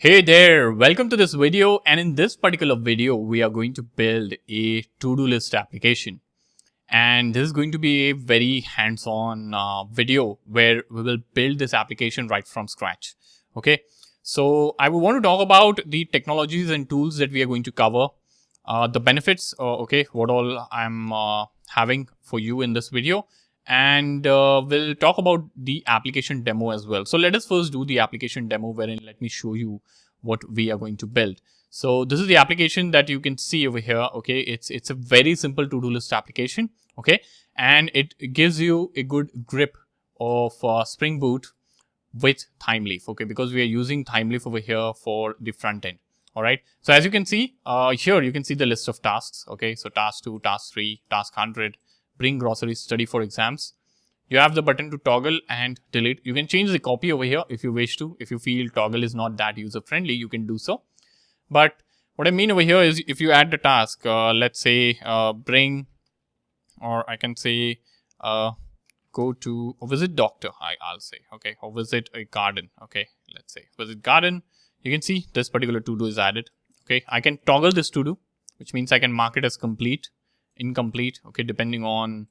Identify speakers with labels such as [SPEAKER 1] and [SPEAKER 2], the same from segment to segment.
[SPEAKER 1] Hey there, welcome to this video, and in this particular video we are going to build a to-do list application, and this is going to be a very hands-on video where we will build this application right from scratch. Okay, so I would want to talk about the technologies and tools that we are going to cover, the benefits, what all I'm having for you in this video, and we'll talk about the application demo as well. So let us first do the application demo, wherein let me show you what we are going to build. So this is the application that you can see over here. Okay, it's a very simple to-do list application. Okay, and it gives you a good grip of Spring Boot with Thymeleaf. Okay, because we are using Thymeleaf over here for the front end. All right. So as you can see here, you can see the list of tasks. Okay, so task 2, task 3, task 100. Bring groceries, study for exams. You have the button to toggle and delete. You can change the copy over here if you wish to. If you feel toggle is not that user friendly, you can do so. But what I mean over here is if you add the task, let's say bring, or I can say go to or visit doctor, I'll say, okay, or visit a garden. Okay, let's say visit garden. You can see this particular to-do is added. Okay, I can toggle this to-do, which means I can mark it as complete, incomplete, okay, depending on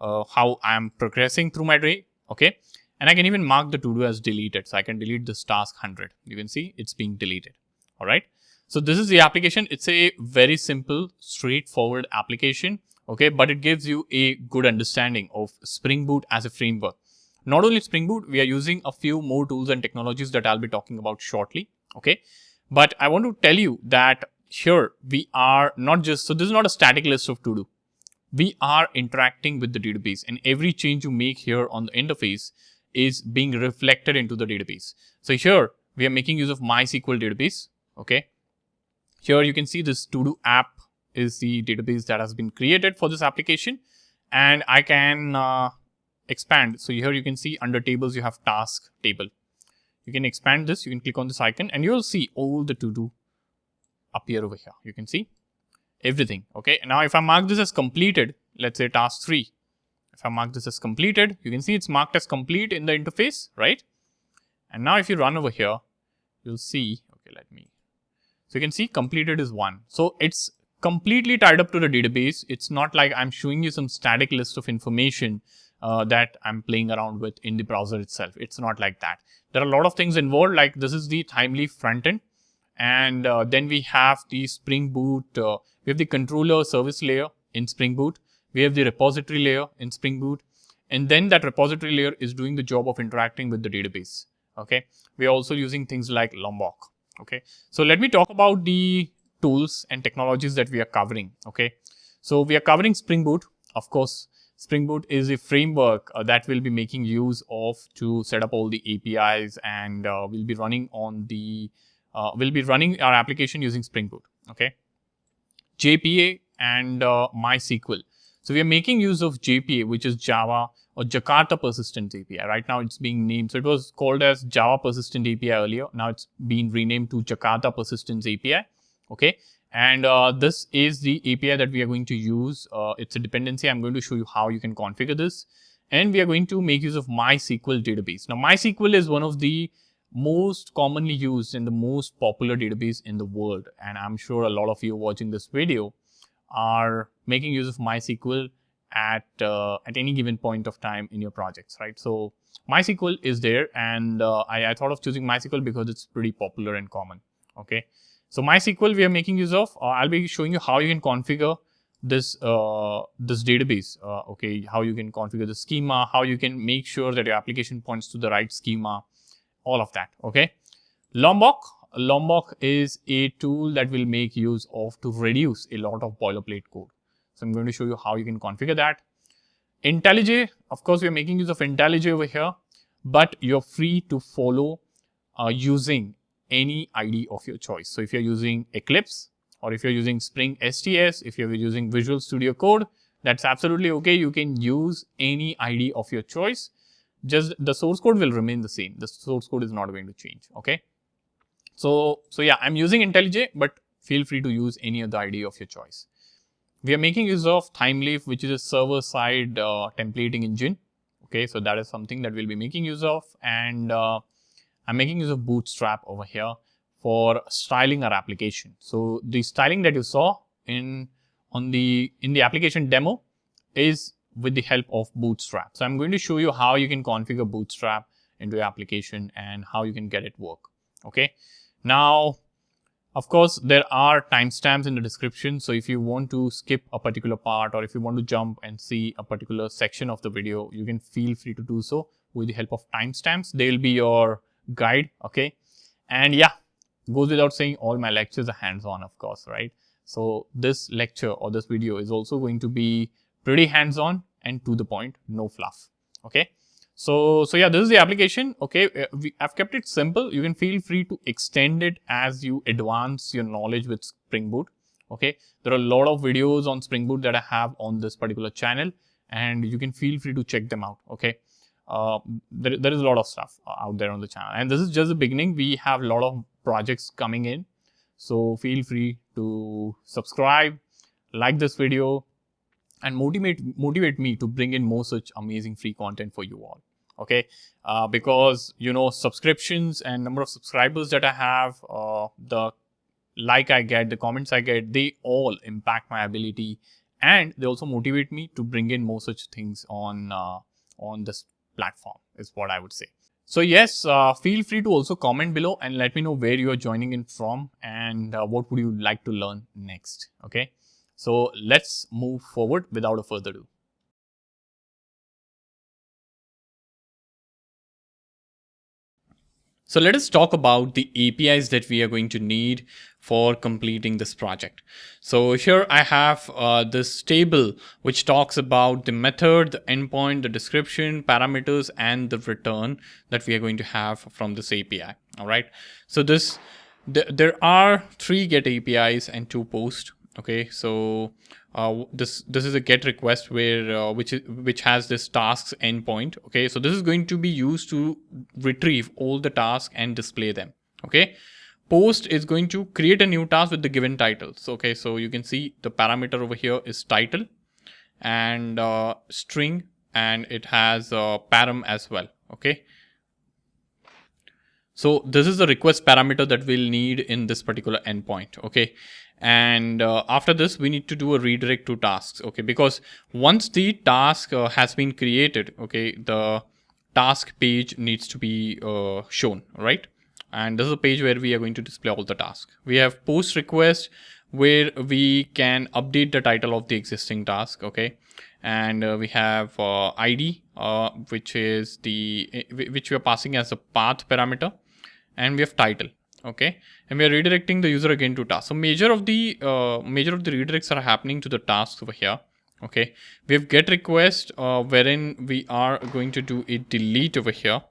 [SPEAKER 1] how I'm progressing through my day. Okay, and I can even mark the to-do as deleted. So I can delete this task 100. You can see it's being deleted. All right. So this is the application. It's a very simple, straightforward application. Okay, but it gives you a good understanding of Spring Boot as a framework. Not only Spring Boot, we are using a few more tools and technologies that I'll be talking about shortly. Okay, but I want to tell you that here we are not just, so this is not a static list of to-do. We are interacting with the database, and every change you make here on the interface is being reflected into the database. So here we are making use of MySQL database. Okay, here you can see this to-do app is the database that has been created for this application, and I can expand. So here you can see under tables you have task table. You can expand this. You can click on this icon, and you will see all the to-do appear over here. You can see everything. Okay, now if I mark this as completed, let's say task 3, if I mark this as completed, you can see it's marked as complete in the interface, right? And now if you run over here, you'll see, okay, so you can see completed is 1. So it's completely tied up to the database. It's not like I'm showing you some static list of information that I'm playing around with in the browser itself. It's not like that. There are a lot of things involved, like this is the Thymeleaf front end. And then we have the Spring Boot, we have the controller service layer in Spring Boot. We have the repository layer in Spring Boot. And then that repository layer is doing the job of interacting with the database. Okay. We are also using things like Lombok. Okay. So let me talk about the tools and technologies that we are covering. Okay. So we are covering Spring Boot. Of course, Spring Boot is a framework that we'll be making use of to set up all the APIs, and we'll be running on the we'll be running our application using Spring Boot. Okay, JPA and MySQL. So we are making use of JPA, which is Java or Jakarta Persistent API. Right now it's being named. So it was called as Java Persistent API earlier. Now it's been renamed to Jakarta Persistence API. Okay, and this is the API that we are going to use. It's a dependency. I'm going to show you how you can configure this, and we are going to make use of MySQL database. Now MySQL is one of the most commonly used and the most popular database in the world, and I'm sure a lot of you watching this video are making use of MySQL at any given point of time in your projects, right? So MySQL is there, and I thought of choosing MySQL because it's pretty popular and common. Okay, so MySQL we are making use of. I'll be showing you how you can configure this this database. Okay, how you can configure the schema, how you can make sure that your application points to the right schema, all of that. Okay, Lombok is a tool that will make use of to reduce a lot of boilerplate code. So I'm going to show you how you can configure that. IntelliJ, of course, we are making use of IntelliJ over here, but you're free to follow using any IDE of your choice. So if you're using Eclipse, or if you're using Spring STS, if you're using Visual Studio Code, that's absolutely okay. You can use any IDE of your choice. Just the source code will remain the same. The source code is not going to change. Okay. So yeah, I'm using IntelliJ, but feel free to use any other IDE of your choice. We are making use of Thymeleaf, which is a server-side templating engine. Okay, so that is something that we'll be making use of, and I'm making use of Bootstrap over here for styling our application. So the styling that you saw in the application demo is with the help of Bootstrap. So I'm going to show you how you can configure Bootstrap into your application and how you can get it work. Okay. Now, of course, there are timestamps in the description. So if you want to skip a particular part, or if you want to jump and see a particular section of the video, you can feel free to do so with the help of timestamps. They will be your guide. Okay. And yeah, goes without saying, all my lectures are hands-on, of course, right? So this lecture or this video is also going to be pretty hands-on and to the point, no fluff. Okay. So yeah, this is the application. Okay, I've kept it simple. You can feel free to extend it as you advance your knowledge with Spring Boot. Okay, there are a lot of videos on Spring Boot that I have on this particular channel, and you can feel free to check them out. Okay, there is a lot of stuff out there on the channel, and this is just the beginning. We have a lot of projects coming in, so feel free to subscribe, like this video, and motivate me to bring in more such amazing free content for you all. Okay, because subscriptions and number of subscribers that I have, the like I get, the comments I get, they all impact my ability, and they also motivate me to bring in more such things on this platform, is what I would say. So yes, feel free to also comment below and let me know where you are joining in from and what would you like to learn next. Okay, so let's move forward without a further ado. So let us talk about the APIs that we are going to need for completing this project. So here I have this table which talks about the method, the endpoint, the description, parameters, and the return that we are going to have from this API. All right. So there are 3 GET APIs and 2 POST. Okay, so this is a GET request where which has this tasks endpoint. Okay, so this is going to be used to retrieve all the tasks and display them. Okay, POST is going to create a new task with the given title. So okay, so you can see the parameter over here is title and string, and it has param as well. Okay. So this is the request parameter that we'll need in this particular endpoint. Okay. And after this, we need to do a redirect to tasks. Okay. Because once the task has been created, okay, the task page needs to be shown, right? And this is a page where we are going to display all the tasks. We have post request where we can update the title of the existing task. Okay. And we have ID, which we are passing as a path parameter. And we have title. Okay, and we are redirecting the user again to task. So major of the redirects are happening to the tasks over here. Okay, we have get request wherein we are going to do a delete over here.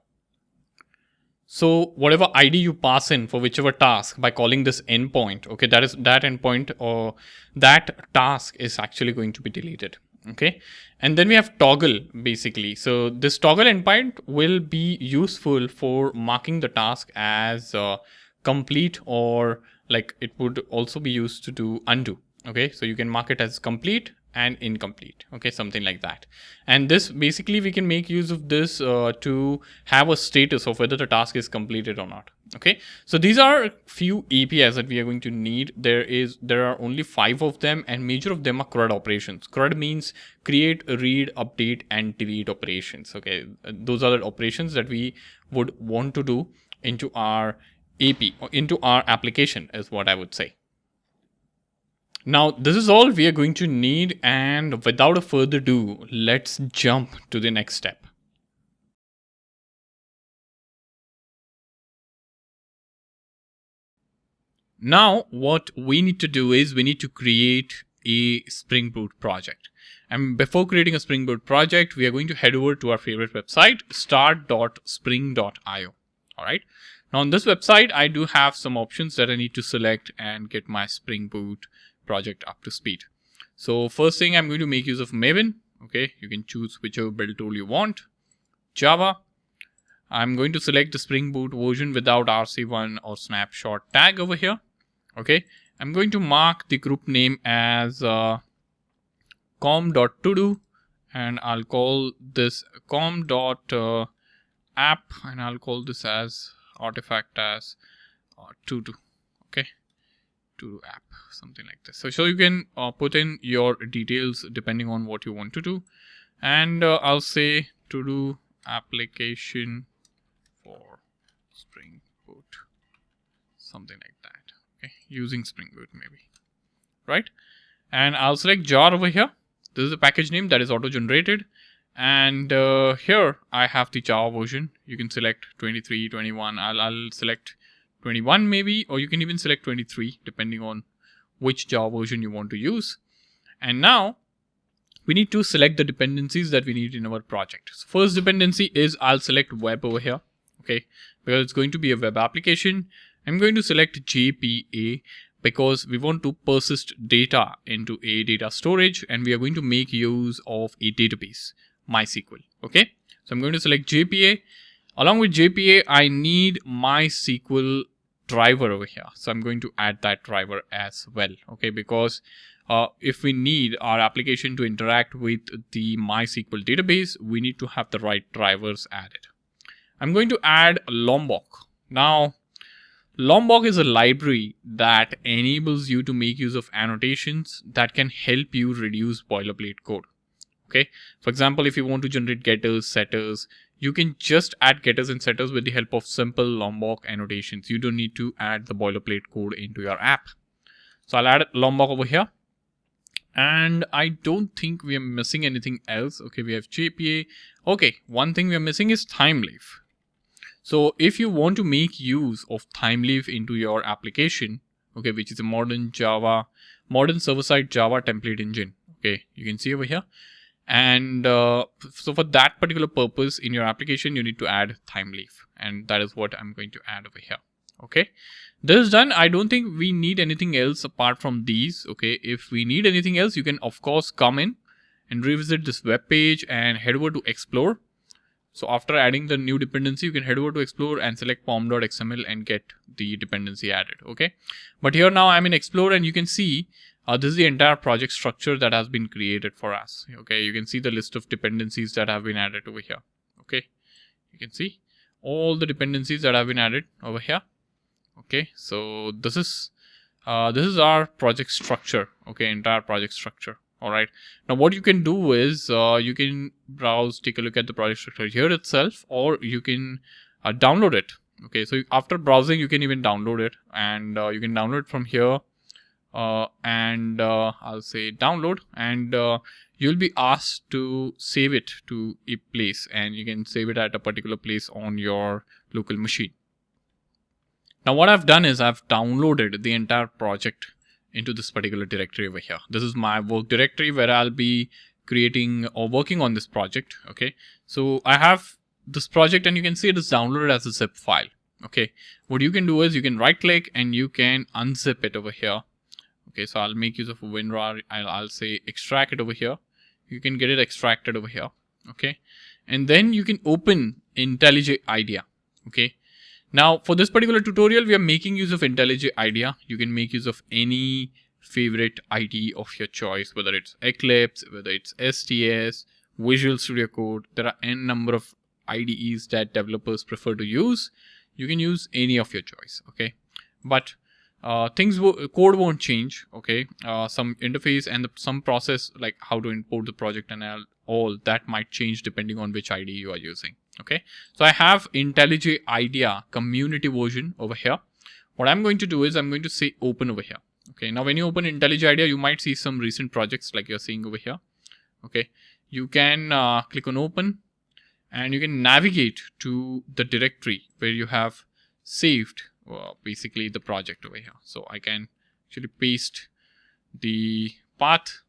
[SPEAKER 1] So whatever ID you pass in for whichever task by calling this endpoint, okay, that endpoint or that task is actually going to be deleted. Okay, and then we have toggle basically. So this toggle endpoint will be useful for marking the task as complete, or like it would also be used to do undo. Okay, so you can mark it as complete and incomplete. Okay, something like that. And this basically we can make use of this to have a status of whether the task is completed or not. Okay, so these are a few APIs that we are going to need. There are only 5 of them, and major of them are CRUD operations. CRUD means create, read, update, and delete operations. Okay, those are the operations that we would want to do into our AP, into our application, is what I would say. Now, this is all we are going to need, and without a further ado, let's jump to the next step. Now, what we need to do is we need to create a Spring Boot project. And before creating a Spring Boot project, we are going to head over to our favorite website, start.spring.io. All right. Now, on this website, I do have some options that I need to select and get my Spring Boot project up to speed. So first thing, I'm going to make use of Maven. Okay, you can choose whichever build tool you want. Java. I'm going to select the Spring Boot version without RC1 or snapshot tag over here. Okay, I'm going to mark the group name as com.todo, and I'll call this com.app, and I'll call this as artifact as Todo. Okay, Todo app, something like this. So you can put in your details depending on what you want to do. And I'll say Todo application for Spring Boot, something like that. Okay, using Spring Boot maybe, right? And I'll select jar over here. This is the package name that is auto-generated. And here I have the Java version. You can select 23, 21. I'll select 21 maybe, or you can even select 23 depending on which Java version you want to use. And now we need to select the dependencies that we need in our project. So first dependency is I'll select web over here. Okay, because it's going to be a web application. I'm going to select JPA because we want to persist data into a data storage, and we are going to make use of a database, MySQL. Okay, so I'm going to select JPA. Along with JPA, I need MySQL driver over here. So I'm going to add that driver as well. Okay, because if we need our application to interact with the MySQL database, we need to have the right drivers added. I'm going to add Lombok. Now, Lombok is a library that enables you to make use of annotations that can help you reduce boilerplate code. Okay, for example, if you want to generate getters, setters, you can just add getters and setters with the help of simple Lombok annotations. You don't need to add the boilerplate code into your app. So I'll add Lombok over here. And I don't think we are missing anything else. Okay, we have JPA. Okay, one thing we are missing is Thymeleaf. So if you want to make use of Thymeleaf into your application, okay, which is a modern server-side Java template engine. Okay, you can see over here. And so for that particular purpose in your application, you need to add Thymeleaf. And that is what I'm going to add over here. Okay, this is done. I don't think we need anything else apart from these. Okay, if we need anything else, you can of course come in and revisit this web page and head over to Explore. So after adding the new dependency, you can head over to Explore and select pom.xml and get the dependency added. Okay, but here now I'm in Explore, and you can see this is the entire project structure that has been created for us. Okay, you can see the list of dependencies that have been added over here. Okay, you can see all the dependencies that have been added over here. Okay, so this is our project structure. Okay, entire project structure. All right. Now what you can do is you can browse, take a look at the project structure here itself, or you can download it. Okay, so after browsing, you can even download it, and you can download it from here. And I'll say download, and you'll be asked to save it to a place, and you can save it at a particular place on your local machine. Now what I've done is I've downloaded the entire project into this particular directory over here. This is my work directory where I'll be creating or working on this project. Okay, so I have this project, and you can see it is downloaded as a zip file. Okay, what you can do is you can right click and you can unzip it over here. Okay, so I'll make use of a WinRAR. I'll say extract it over here. You can get it extracted over here. Okay, and then you can open IntelliJ IDEA. Okay, now for this particular tutorial, we are making use of IntelliJ IDEA. You can make use of any favorite IDE of your choice, whether it's Eclipse, whether it's STS, Visual Studio Code. There are n number of IDEs that developers prefer to use. You can use any of your choice. Okay, but code won't change. Okay, some interface and some process like how to import the project and all that might change depending on which IDE you are using. Okay, so I have IntelliJ IDEA community version over here. What I'm going to do is I'm going to say open over here. Okay, now when you open IntelliJ IDEA, you might see some recent projects like you're seeing over here. Okay, you can click on open, and you can navigate to the directory where you have saved basically the project over here. So I can actually paste the path.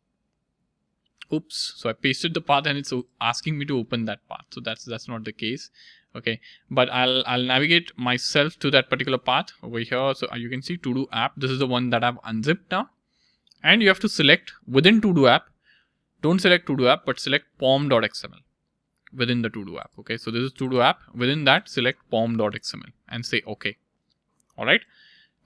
[SPEAKER 1] Oops, so I pasted the path and it's asking me to open that path. So that's not the case. Okay, but I'll navigate myself to that particular path over here. So you can see Todo app. This is the one that I've unzipped now, and you have to select within Todo app. Don't select Todo app, but select pom.xml within the Todo app. Okay, so this is Todo app. Within that, select pom.xml and say okay. All right.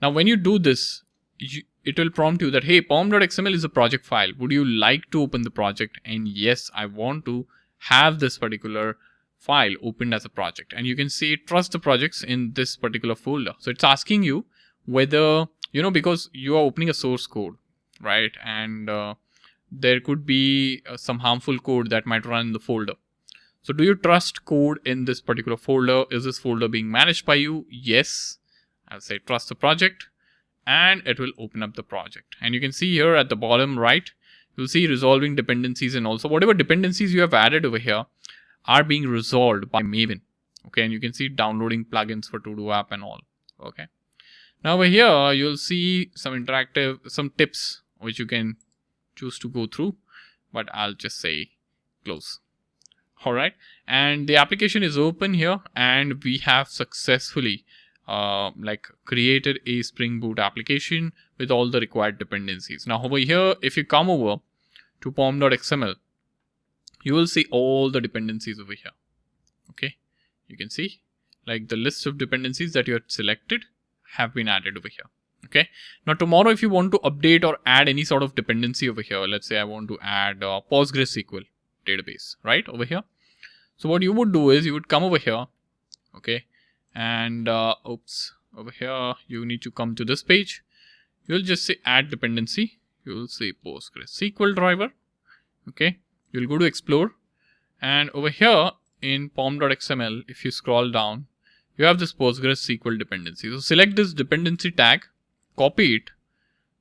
[SPEAKER 1] Now when you do this, it will prompt you that, hey, pom.xml is a project file. Would you like to open the project? And yes, I want to have this particular file opened as a project. And you can see trust the projects in this particular folder. So it's asking you whether, because you are opening a source code, right? And there could be some harmful code that might run in the folder. So do you trust code in this particular folder? Is this folder being managed by you? Yes. I'll say trust the project, and it will open up the project. And you can see here at the bottom right, you'll see resolving dependencies, and also whatever dependencies you have added over here are being resolved by Maven. Okay, and you can see downloading plugins for Todo app and all. Okay. Now over here, you'll see some tips which you can choose to go through, but I'll just say close. All right. And the application is open here, and we have successfully created a Spring Boot application with all the required dependencies. Now over here, if you come over to pom.xml, you will see all the dependencies over here. Okay. You can see like the list of dependencies that you had selected have been added over here. Okay. Now tomorrow, if you want to update or add any sort of dependency over here, let's say I want to add PostgreSQL database, right over here. So what you would do is you would come over here. Okay. And over here, you need to come to this page. You'll just say add dependency. You'll say PostgreSQL driver. Okay. You'll go to explore, and over here in pom.xml, if you scroll down, you have this PostgreSQL dependency. So select this dependency tag, copy it,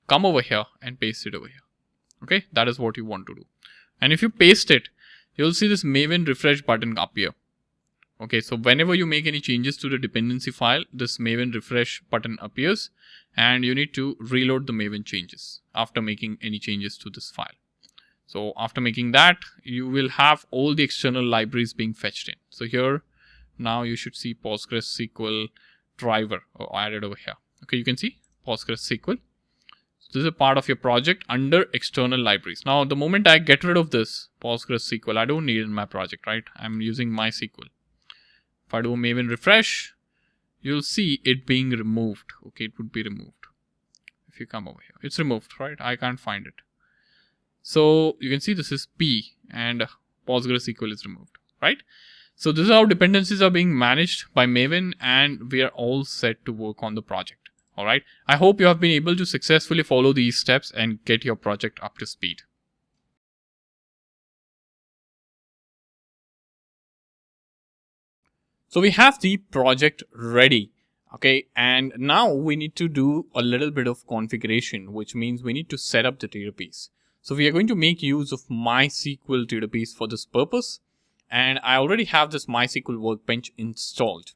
[SPEAKER 1] come over here and paste it over here. Okay. That is what you want to do. And if you paste it, you'll see this Maven refresh button appear. Okay, so whenever you make any changes to the dependency file, this Maven refresh button appears, and you need to reload the Maven changes after making any changes to this file. So after making that, you will have all the external libraries being fetched in. So here, now you should see PostgreSQL driver added over here. Okay, you can see PostgreSQL. This is a part of your project under external libraries. Now, the moment I get rid of this PostgreSQL, I don't need it in my project, right? I'm using MySQL. If I do a Maven refresh, you'll see it being removed. Okay, it would be removed. If you come over here, it's removed, right? I can't find it. So you can see this is P, and PostgreSQL is removed, right? So this is how dependencies are being managed by Maven, and we are all set to work on the project. All right. I hope you have been able to successfully follow these steps and get your project up to speed. So we have the project ready. Okay. And now we need to do a little bit of configuration, which means we need to set up the database. So we are going to make use of MySQL database for this purpose. And I already have this MySQL workbench installed.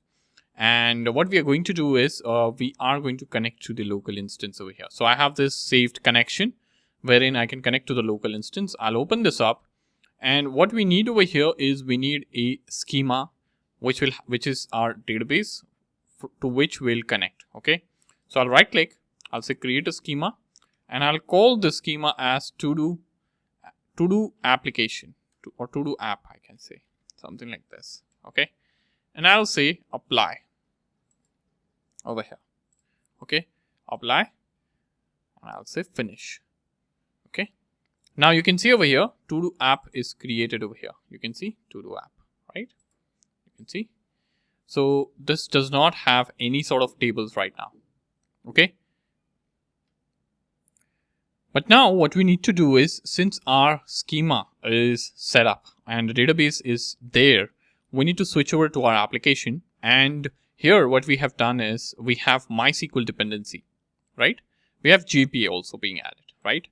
[SPEAKER 1] And what we are going to do is we are going to connect to the local instance over here. So I have this saved connection wherein I can connect to the local instance. I'll open this up. And what we need over here is we need a schema, which is our database to which we'll connect. Okay. So I'll right click. I'll say create a schema, and I'll call the schema as Todo application or Todo app. I can say something like this. Okay. And I'll say apply over here. Okay, apply, and I'll say finish. Okay, now you can see over here, Todo app is created over here. You can see Todo app, right? You can see. So this does not have any sort of tables right now. Okay. But now what we need to do is, since our schema is set up and the database is there, we need to switch over to our application. And here what we have done is we have MySQL dependency, right? We have JPA also being added, right?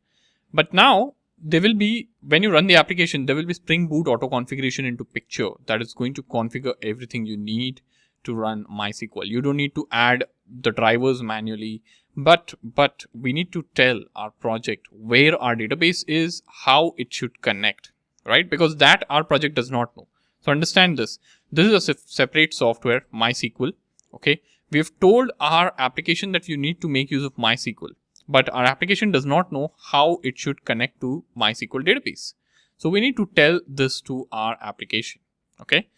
[SPEAKER 1] But now there will be, when you run the application, there will be Spring Boot auto configuration into picture that is going to configure everything you need to run MySQL. You don't need to add the drivers manually, but we need to tell our project where our database is, how it should connect, right? Because that our project does not know. So understand this. This is a separate software, MySQL. Okay. We have told our application that you need to make use of MySQL, but our application does not know how it should connect to MySQL database. So we need to tell this to our application. Okay.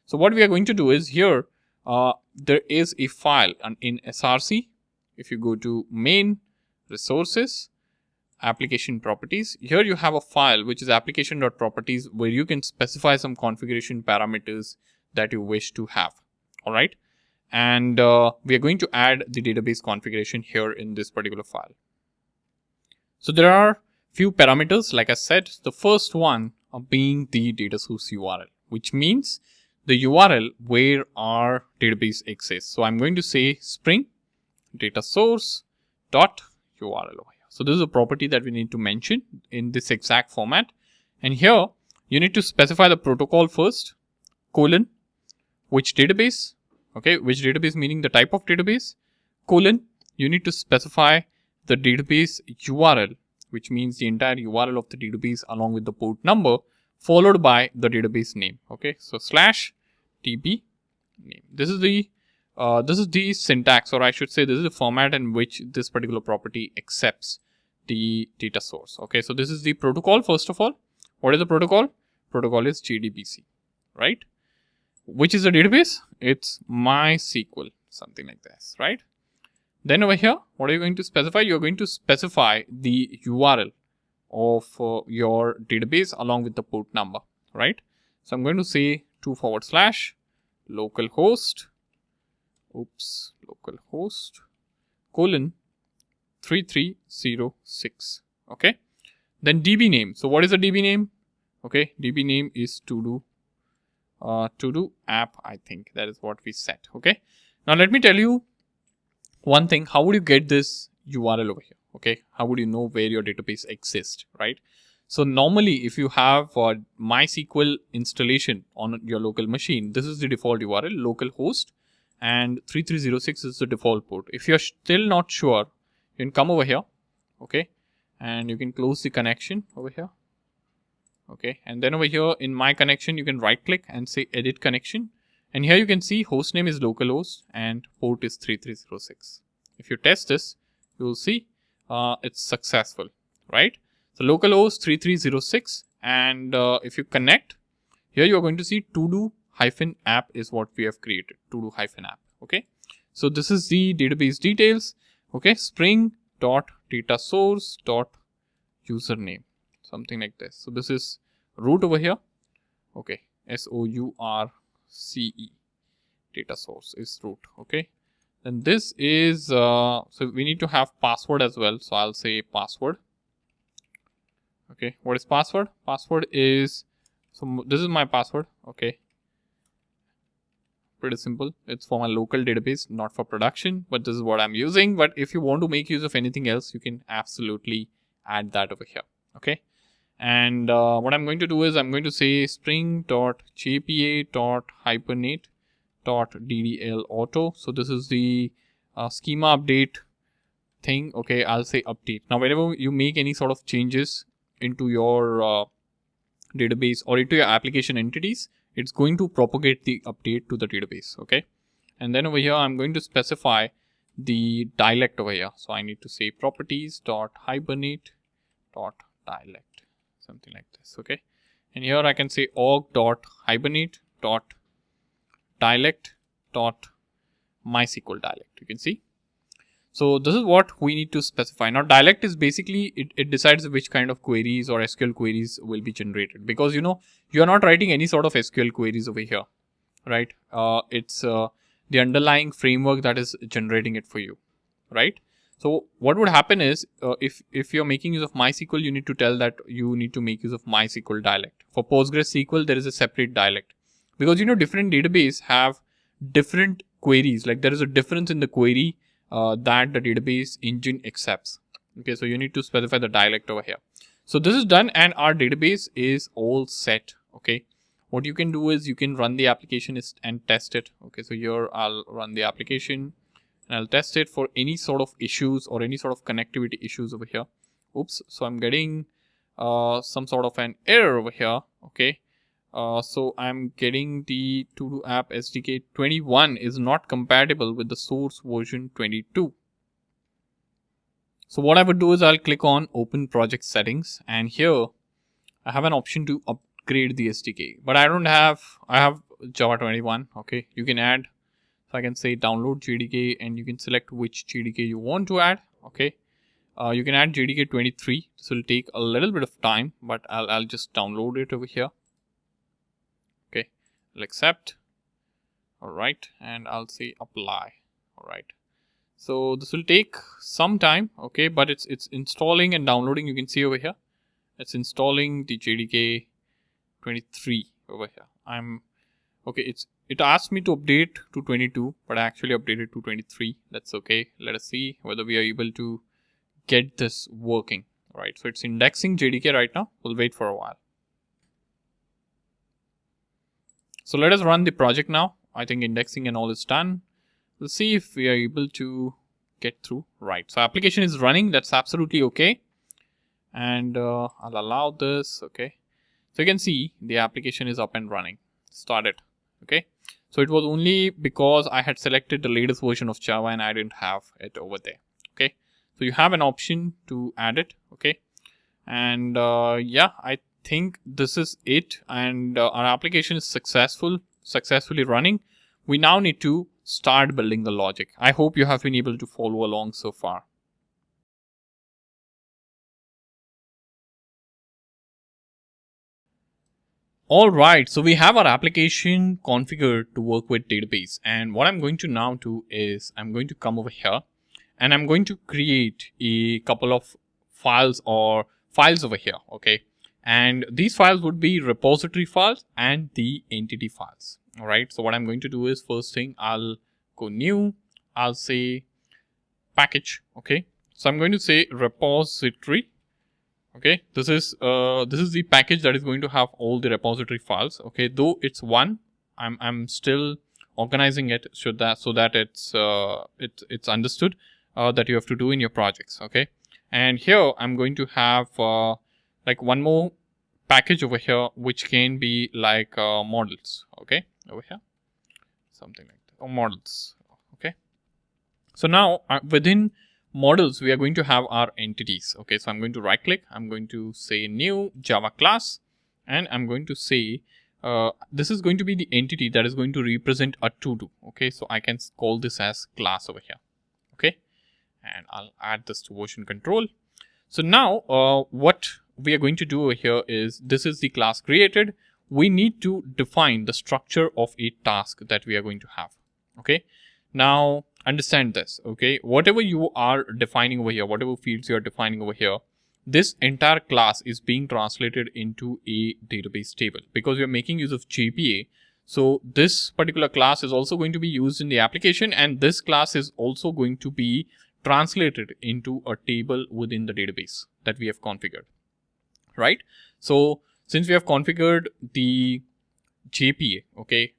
[SPEAKER 1] So what we are going to do is here, there is a file in SRC. If you go to main resources, application properties, here you have a file which is application.properties, where you can specify some configuration parameters that you wish to have. All right. And we are going to add the database configuration here in this particular file. So there are few parameters, like I said. The first one being the data source URL, which means the URL where our database exists. So I'm going to say Spring data source dot URL over here. So this is a property that we need to mention in this exact format. And here you need to specify the protocol first, colon, which database, okay, which database meaning the type of database, colon, you need to specify the database URL, which means the entire URL of the database along with the port number, followed by the database name. Okay, so /db name. This is the syntax, or I should say this is the format in which this particular property accepts the data source. Okay, so this is the protocol. First of all, what is the protocol? Protocol is JDBC, right? Which is the database? It's MySQL, something like this, right? Then over here, what are you going to specify? You're going to specify the URL of your database along with the port number, right? So I'm going to say 2// localhost, localhost, colon 3306, okay? Then DB name. So what is the DB name? Okay, DB name is Todo app, I think that is what we set. Okay, now let me tell you one thing. How would you get this URL over here? Okay, how would you know where your database exists, right? So normally if you have MySQL installation on your local machine, this is the default URL, localhost, and 3306 is the default port. If you're still not sure, you can come over here, okay, and you can close the connection over here. Okay, and then over here in my connection, you can right click and say edit connection. And here you can see host name is localhost and port is 3306. If you test this, you will see it's successful, right? So localhost 3306. And if you connect, here you are going to see Todo-app is what we have created, Todo-app. Okay, so this is the database details. Okay, spring.datasource.username. Something like this. So this is root over here. Okay, source data source is root. Okay, then this is so we need to have password as well. So I'll say password. Okay, what is password? Password is, so this is my password. Okay, pretty simple. It's for my local database, not for production, but this is what I'm using. But if you want to make use of anything else, you can absolutely add that over here. Okay. And what I'm going to do is I'm going to say spring.jpa.hibernate.ddl-auto. So this is the schema update thing. Okay, I'll say update. Now, whenever you make any sort of changes into your database or into your application entities, it's going to propagate the update to the database. Okay, and then over here, I'm going to specify the dialect over here. So I need to say properties.hibernate.dialect. Something like this. Okay, and here I can say org.hibernate.dialect.mysql dialect. You can see. So this is what we need to specify. Now dialect is basically it decides which kind of queries or SQL queries will be generated, because you know you are not writing any sort of SQL queries over here, right? It's the underlying framework that is generating it for you, right? So what would happen is if you're making use of MySQL, you need to tell that you need to make use of MySQL dialect. For PostgreSQL, there is a separate dialect, because you know different database have different queries. Like there is a difference in the query that the database engine accepts. Okay, so you need to specify the dialect over here. So this is done and our database is all set. Okay, what you can do is you can run the application and test it. Okay, so here I'll run the application and I'll test it for any sort of issues or any sort of connectivity issues over here. Oops, so I'm getting some sort of an error over here. Okay, so I'm getting the Todo app SDK 21 is not compatible with the source version 22. So what I would do is I'll click on open project settings, and here I have an option to upgrade the SDK, but I have Java 21. Okay, you can add. So I can say download JDK and you can select which JDK you want to add. Okay, you can add JDK 23. This will take a little bit of time, but I'll just download it over here. Okay, I'll accept. All right. And I'll say apply. All right. So this will take some time. Okay. But it's installing and downloading. You can see over here. It's installing the JDK 23 over here. Okay. It asked me to update to 22, but I actually updated to 23. That's okay. Let us see whether we are able to get this working. All right. So it's indexing JDK right now. We'll wait for a while. So let us run the project now. I think indexing and all is done. Let's see if we are able to get through. Right. So application is running. That's absolutely okay. And I'll allow this. Okay. So you can see the application is up and running. Started. Okay. So it was only because I had selected the latest version of Java and I didn't have it over there. Okay. So you have an option to add it. Okay. And yeah, I think this is it. And our application is successfully running. We now need to start building the logic. I hope you have been able to follow along so far. All right, so we have our application configured to work with database. And what I'm going to now do is I'm going to come over here and I'm going to create a couple of files over here. Okay. And these files would be repository files and the entity files. All right. So what I'm going to do is first thing, I'll go new, I'll say package. Okay. So I'm going to say repository. Okay, this is the package that is going to have all the repository files. Okay, though it's one, I'm still organizing it so that it's understood that you have to do in your projects. Okay, and here I'm going to have like one more package over here which can be like models. Okay, over here, something like that, or models. Okay, so now within models, we are going to have our entities. Okay, so I'm going to right click, I'm going to say new Java class, and I'm going to say this is going to be the entity that is going to represent a to-do. Okay, so I can call this as class over here. Okay, and I'll add this to version control. So now what we are going to do over here is, this is the class created. We need to define the structure of a task that we are going to have. Okay, now understand this. Okay, whatever you are defining over here, whatever fields you are defining over here, this entire class is being translated into a database table because we are making use of JPA. So this particular class is also going to be used in the application, and this class is also going to be translated into a table within the database that we have configured. Right. So since we have configured the JPA, okay,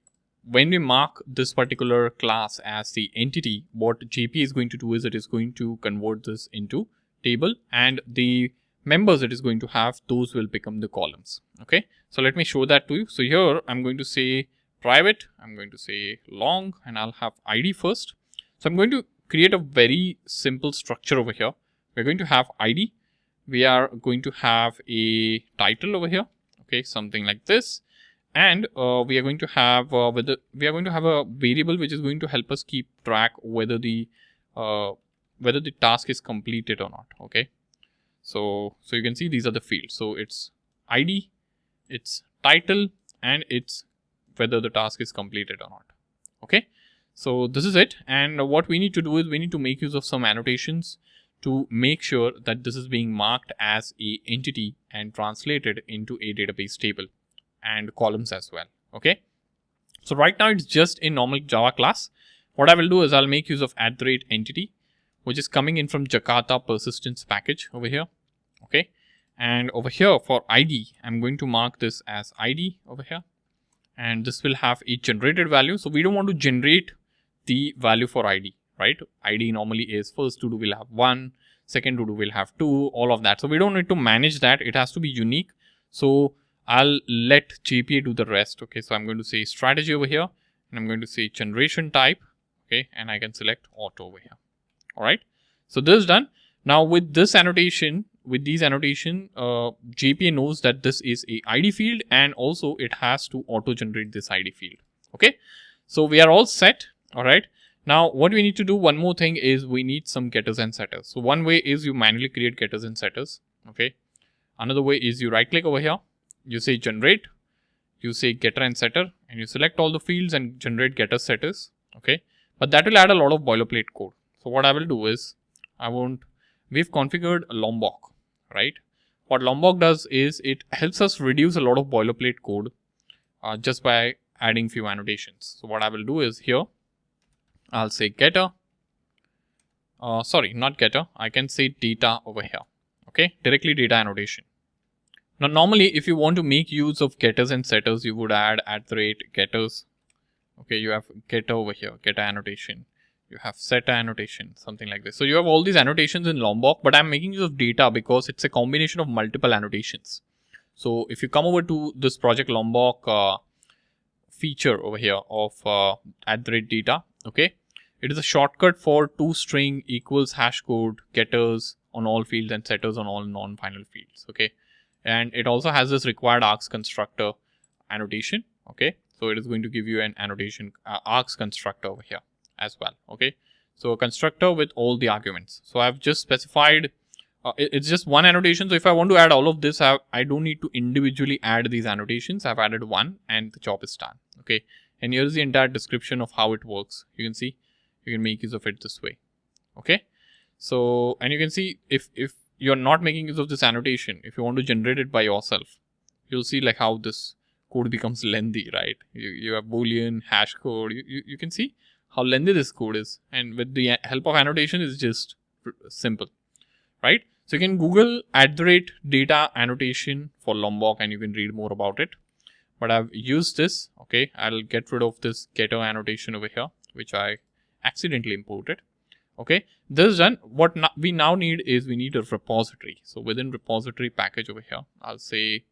[SPEAKER 1] when we mark this particular class as the entity, what JPA is going to do is it is going to convert this into table, and the members it is going to have, those will become the columns. Okay, so let me show that to you. So here I'm going to say private, I'm going to say long, and I'll have ID first. So I'm going to create a very simple structure over here. We're going to have ID. We are going to have a title over here. Okay, something like this. And we are going to have a variable which is going to help us keep track whether the task is completed or not. Okay, so you can see these are the fields. So it's ID, it's title, and it's whether the task is completed or not. Okay, so this is it. And what we need to do is we need to make use of some annotations to make sure that this is being marked as a entity and translated into a database table and columns as well. Okay, so right now it's just a normal Java class. What I will do is I'll make use of @entity, which is coming in from Jakarta persistence package over here. Okay, and over here for ID, I'm going to mark this as ID over here, and this will have a generated value. So we don't want to generate the value for ID, right? ID normally is first to do will have 1, second to do will have 2, all of that. So we don't need to manage that. It has to be unique. So I'll let JPA do the rest. Okay, so I'm going to say strategy over here, and I'm going to say generation type. Okay, and I can select auto over here. All right, so this is done. Now with this annotation, JPA knows that this is a ID field, and also it has to auto generate this ID field. Okay, so we are all set. All right, now what we need to do, one more thing is we need some getters and setters. So one way is you manually create getters and setters. Okay, another way is you right click over here, you say generate, you say getter and setter, and you select all the fields and generate getter setters. Okay, but that will add a lot of boilerplate code. So what I will do is, we've configured Lombok, right? What Lombok does is it helps us reduce a lot of boilerplate code just by adding few annotations. So what I will do is here, I'll say getter. Sorry, not getter. I can say data over here. Okay, directly data annotation. Now, normally, if you want to make use of getters and setters, you would add @getters. Okay, you have getter over here, getter annotation. You have setter annotation, something like this. So you have all these annotations in Lombok, but I'm making use of data because it's a combination of multiple annotations. So if you come over to this project Lombok feature over here of @data, okay, it is a shortcut for toString equals hash code getters on all fields and setters on all non-final fields. Okay, and it also has this required args constructor annotation. Okay, so it is going to give you an annotation args constructor over here as well. Okay, so a constructor with all the arguments. So I've just specified it's just one annotation. So if I want to add all of this, I don't need to individually add these annotations. I've added one and the job is done. Okay, and here's the entire description of how it works. You can see you can make use of it this way. Okay, so and you can see if you're not making use of this annotation, if you want to generate it by yourself, you'll see like how this code becomes lengthy, right? You have Boolean, hash code. You can see how lengthy this code is, and with the help of annotation, it's just simple, right? So you can Google @data annotation for Lombok and you can read more about it. But I've used this. Okay, I'll get rid of this getter annotation over here, which I accidentally imported. Okay, this is done. What we now need is we need a repository. So within repository package over here, I'll say,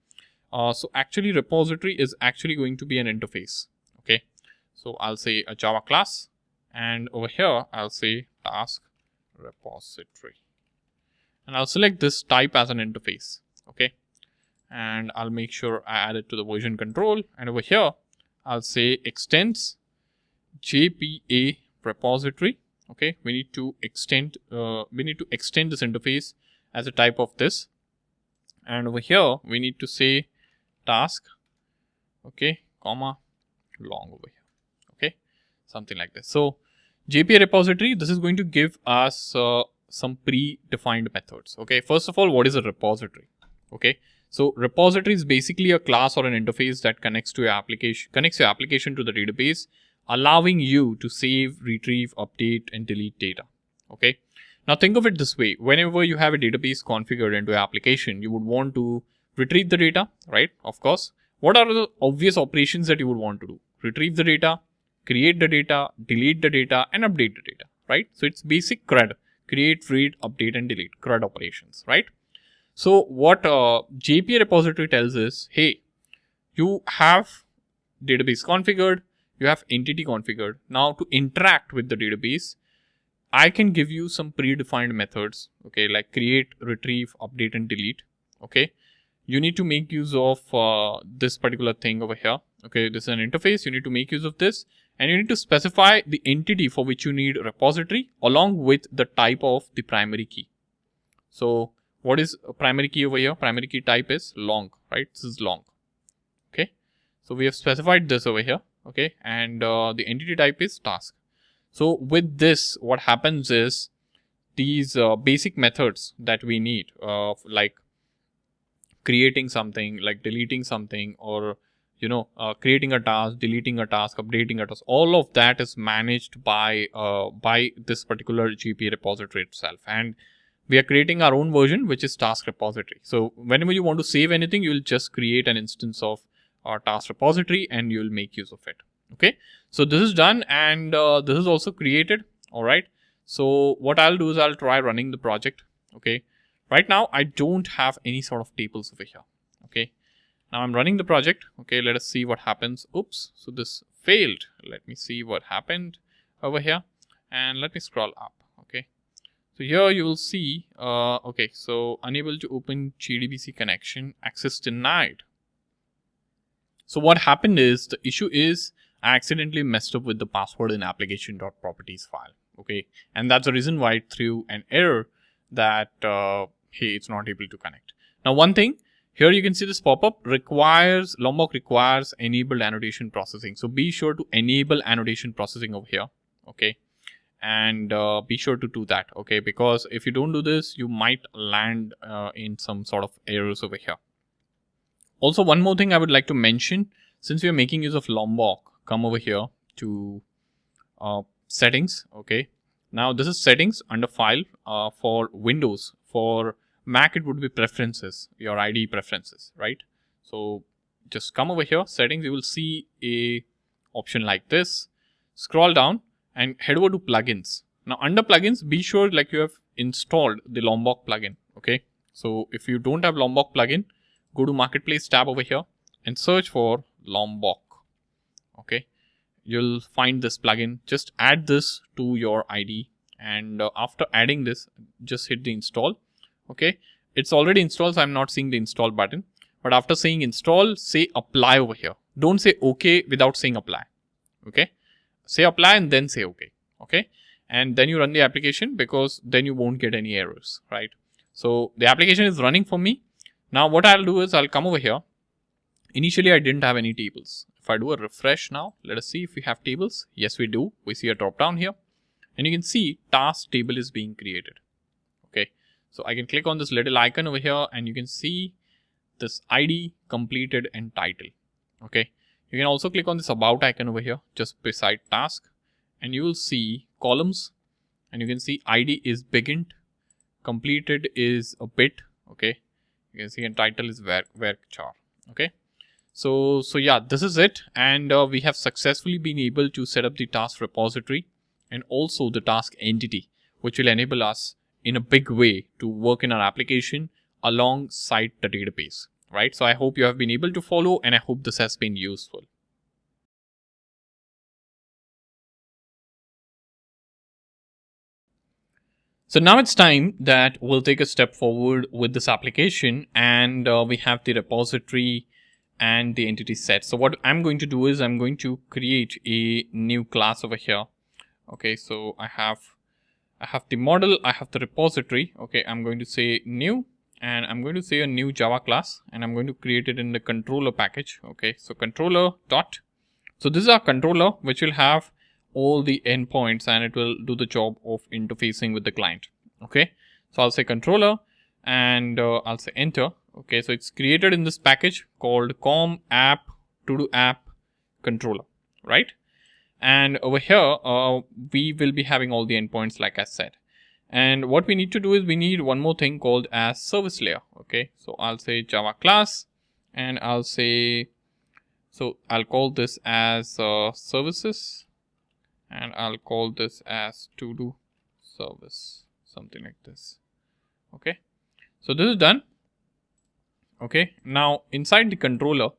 [SPEAKER 1] so actually repository is actually going to be an interface. Okay, so I'll say a Java class, and over here I'll say task repository, and I'll select this type as an interface. Okay, and I'll make sure I add it to the version control, and over here I'll say extends JPA repository. Okay, we need to extend this interface as a type of this, and over here we need to say task, okay, comma, long over here. Okay, something like this. So JPA repository, this is going to give us some predefined methods. Okay, first of all, what is a repository? Okay, so repository is basically a class or an interface that connects your application to the database, allowing you to save, retrieve, update, and delete data. Okay, now think of it this way: whenever you have a database configured into your application, you would want to retrieve the data, right? Of course. What are the obvious operations that you would want to do? Retrieve the data, create the data, delete the data, and update the data, right? So it's basic CRUD: create, read, update, and delete, CRUD operations, right? So what JPA repository tells is, hey, you have database configured, you have entity configured. Now to interact with the database, I can give you some predefined methods, okay, like create, retrieve, update, and delete. Okay, you need to make use of this particular thing over here. Okay, this is an interface. You need to make use of this, and you need to specify the entity for which you need a repository along with the type of the primary key. So what is a primary key over here? Primary key type is long, right? This is long. Okay, so we have specified this over here. Okay, and the entity type is task. So with this, what happens is these basic methods that we need, like creating something, like deleting something, or creating a task, deleting a task, updating a task, all of that is managed by this particular JPA repository itself. And we are creating our own version, which is task repository. So whenever you want to save anything, you'll just create an instance of our task repository and you'll make use of it. Okay, so this is done, and this is also created. All right, so what I'll do is I'll try running the project. Okay, right now I don't have any sort of tables over here. Okay, now I'm running the project. Okay, let us see what happens. Oops, so this failed. Let me see what happened over here, and let me scroll up. Okay, so here you will see, okay, so unable to open JDBC connection, access denied. So what happened is, the issue is I accidentally messed up with the password in application.properties file. Okay, and that's the reason why it threw an error that, hey, it's not able to connect. Now, one thing, Here you can see this pop-up Lombok requires enabled annotation processing. So be sure to enable annotation processing over here. Okay. And be sure to do that. Okay. Because if you don't do this, you might land in some sort of errors over here. Also, one more thing I would like to mention, since we are making use of Lombok, come over here to settings. Okay. Now this is settings under file for Windows. For Mac, it would be preferences, your IDE preferences, right? So just come over here, settings, you will see a option like this. Scroll down and head over to plugins. Now under plugins, be sure like you have installed the Lombok plugin. Okay. So if you don't have Lombok plugin, go to Marketplace tab over here and search for Lombok. Okay. You'll find this plugin. Just add this to your IDE. And after adding this, just hit the install. Okay, it's already installed, so I'm not seeing the install button. But after saying install, say apply over here. Don't say okay without saying apply. Okay, say apply and then say okay. Okay, and then you run the application, because then you won't get any errors, right? So the application is running for me. Now what I'll do is I'll come over here. Initially, I didn't have any tables. If I do a refresh now, let us see if we have tables. Yes, we do. We see a drop down here. And you can see task table is being created. Okay, so I can click on this little icon over here and you can see this ID, completed and title. Okay, you can also click on this about icon over here just beside task and you will see columns and you can see ID is beginnt, completed is a bit. Okay, you can see and title is varchar. Okay, so yeah, this is it, and we have successfully been able to set up the task repository and also the task entity, which will enable us in a big way to work in our application alongside the database, right? So I hope you have been able to follow and I hope this has been useful. So now it's time that we'll take a step forward with this application, and we have the repository and the entity set. So what I'm going to do is I'm going to create a new class over here. Okay, so I have the model, I have the repository. Okay, I'm going to say new, and I'm going to say a new Java class, and I'm going to create it in the controller package. Okay, so controller dot. So this is our controller, which will have all the endpoints and it will do the job of interfacing with the client. Okay, so I'll say controller and I'll say enter. Okay, so it's created in this package called com app todo app controller, right? And over here, we will be having all the endpoints like I said. And what we need to do is we need one more thing called as service layer. Okay, so I'll say Java class and I'll say, so I'll call this as services and I'll call this as todo service, something like this. Okay, so this is done. Okay, now inside the controller,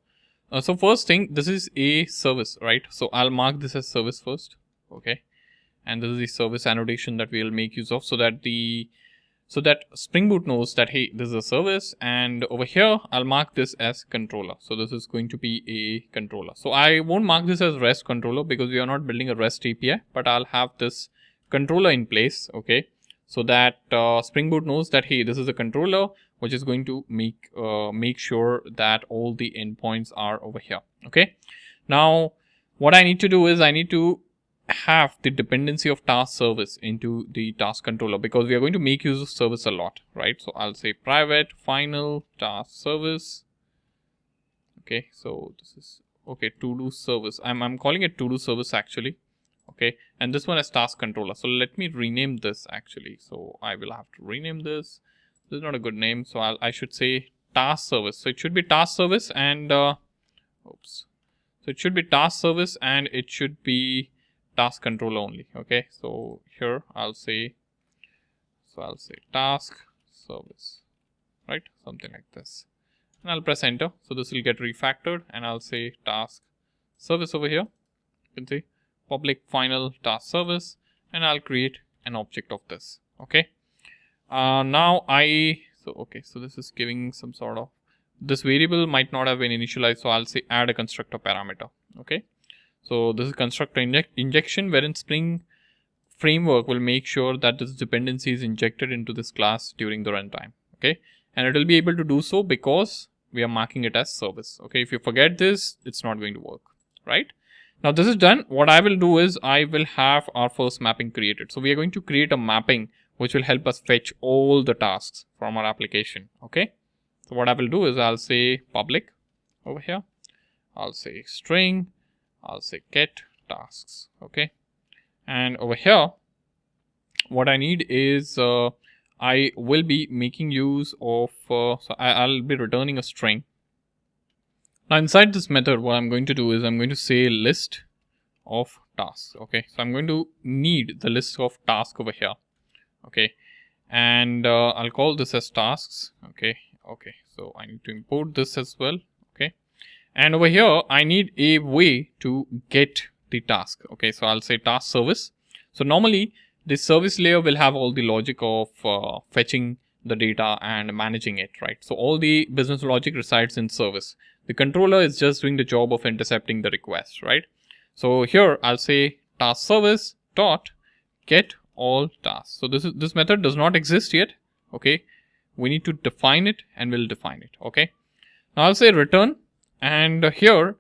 [SPEAKER 1] so first thing, this is a service, right? So I'll mark this as service first. Okay, and this is the service annotation that we'll make use of so that Spring Boot knows that, hey, this is a service, and over here I'll mark this as controller. So this is going to be a controller. So I won't mark this as REST controller because we are not building a REST API, but I'll have this controller in place. Okay, so that Spring Boot knows that, hey, this is a controller which is going to make sure that all the endpoints are over here. Okay, now what I need to do is I need to have the dependency of task service into the task controller, because we are going to make use of service a lot, right? So I'll say private final task service. Okay, so this is okay, todo service. I'm calling it todo service actually. Okay, and this one is task controller. So let me rename this actually. So I will have to rename this. This is not a good name, so I should say task service. So it should be task service and oops. So it should be task service and it should be task controller only. Okay, so here I'll say task service, right? Something like this, and I'll press enter. So this will get refactored and I'll say task service over here. You can see public final task service, and I'll create an object of this. Okay, now so this is giving some sort of, this variable might not have been initialized, so I'll say add a constructor parameter. Okay, so this is constructor injection, wherein Spring framework will make sure that this dependency is injected into this class during the runtime. Okay, and it will be able to do so because we are marking it as service. Okay, if you forget this, it's not going to work, right? Now this is done. What I will do is I will have our first mapping created. So we are going to create a mapping which will help us fetch all the tasks from our application. Okay, so what I will do is I'll say public over here. I'll say string. I'll say get tasks. Okay, and over here, what I need is I will be making use of, so I'll be returning a string. Now inside this method, what I'm going to do is I'm going to say list of tasks. Okay, so I'm going to need the list of tasks over here. Okay, and I'll call this as tasks. Okay, so I need to import this as well. Okay, and over here I need a way to get the task. Okay, so I'll say task service. So normally this service layer will have all the logic of fetching the data and managing it, right? So all the business logic resides in service. The controller is just doing the job of intercepting the request, right? So here I'll say task service dot get all tasks. So this method does not exist yet. Okay, we need to define it, and we'll define it. Okay, now I'll say return, and here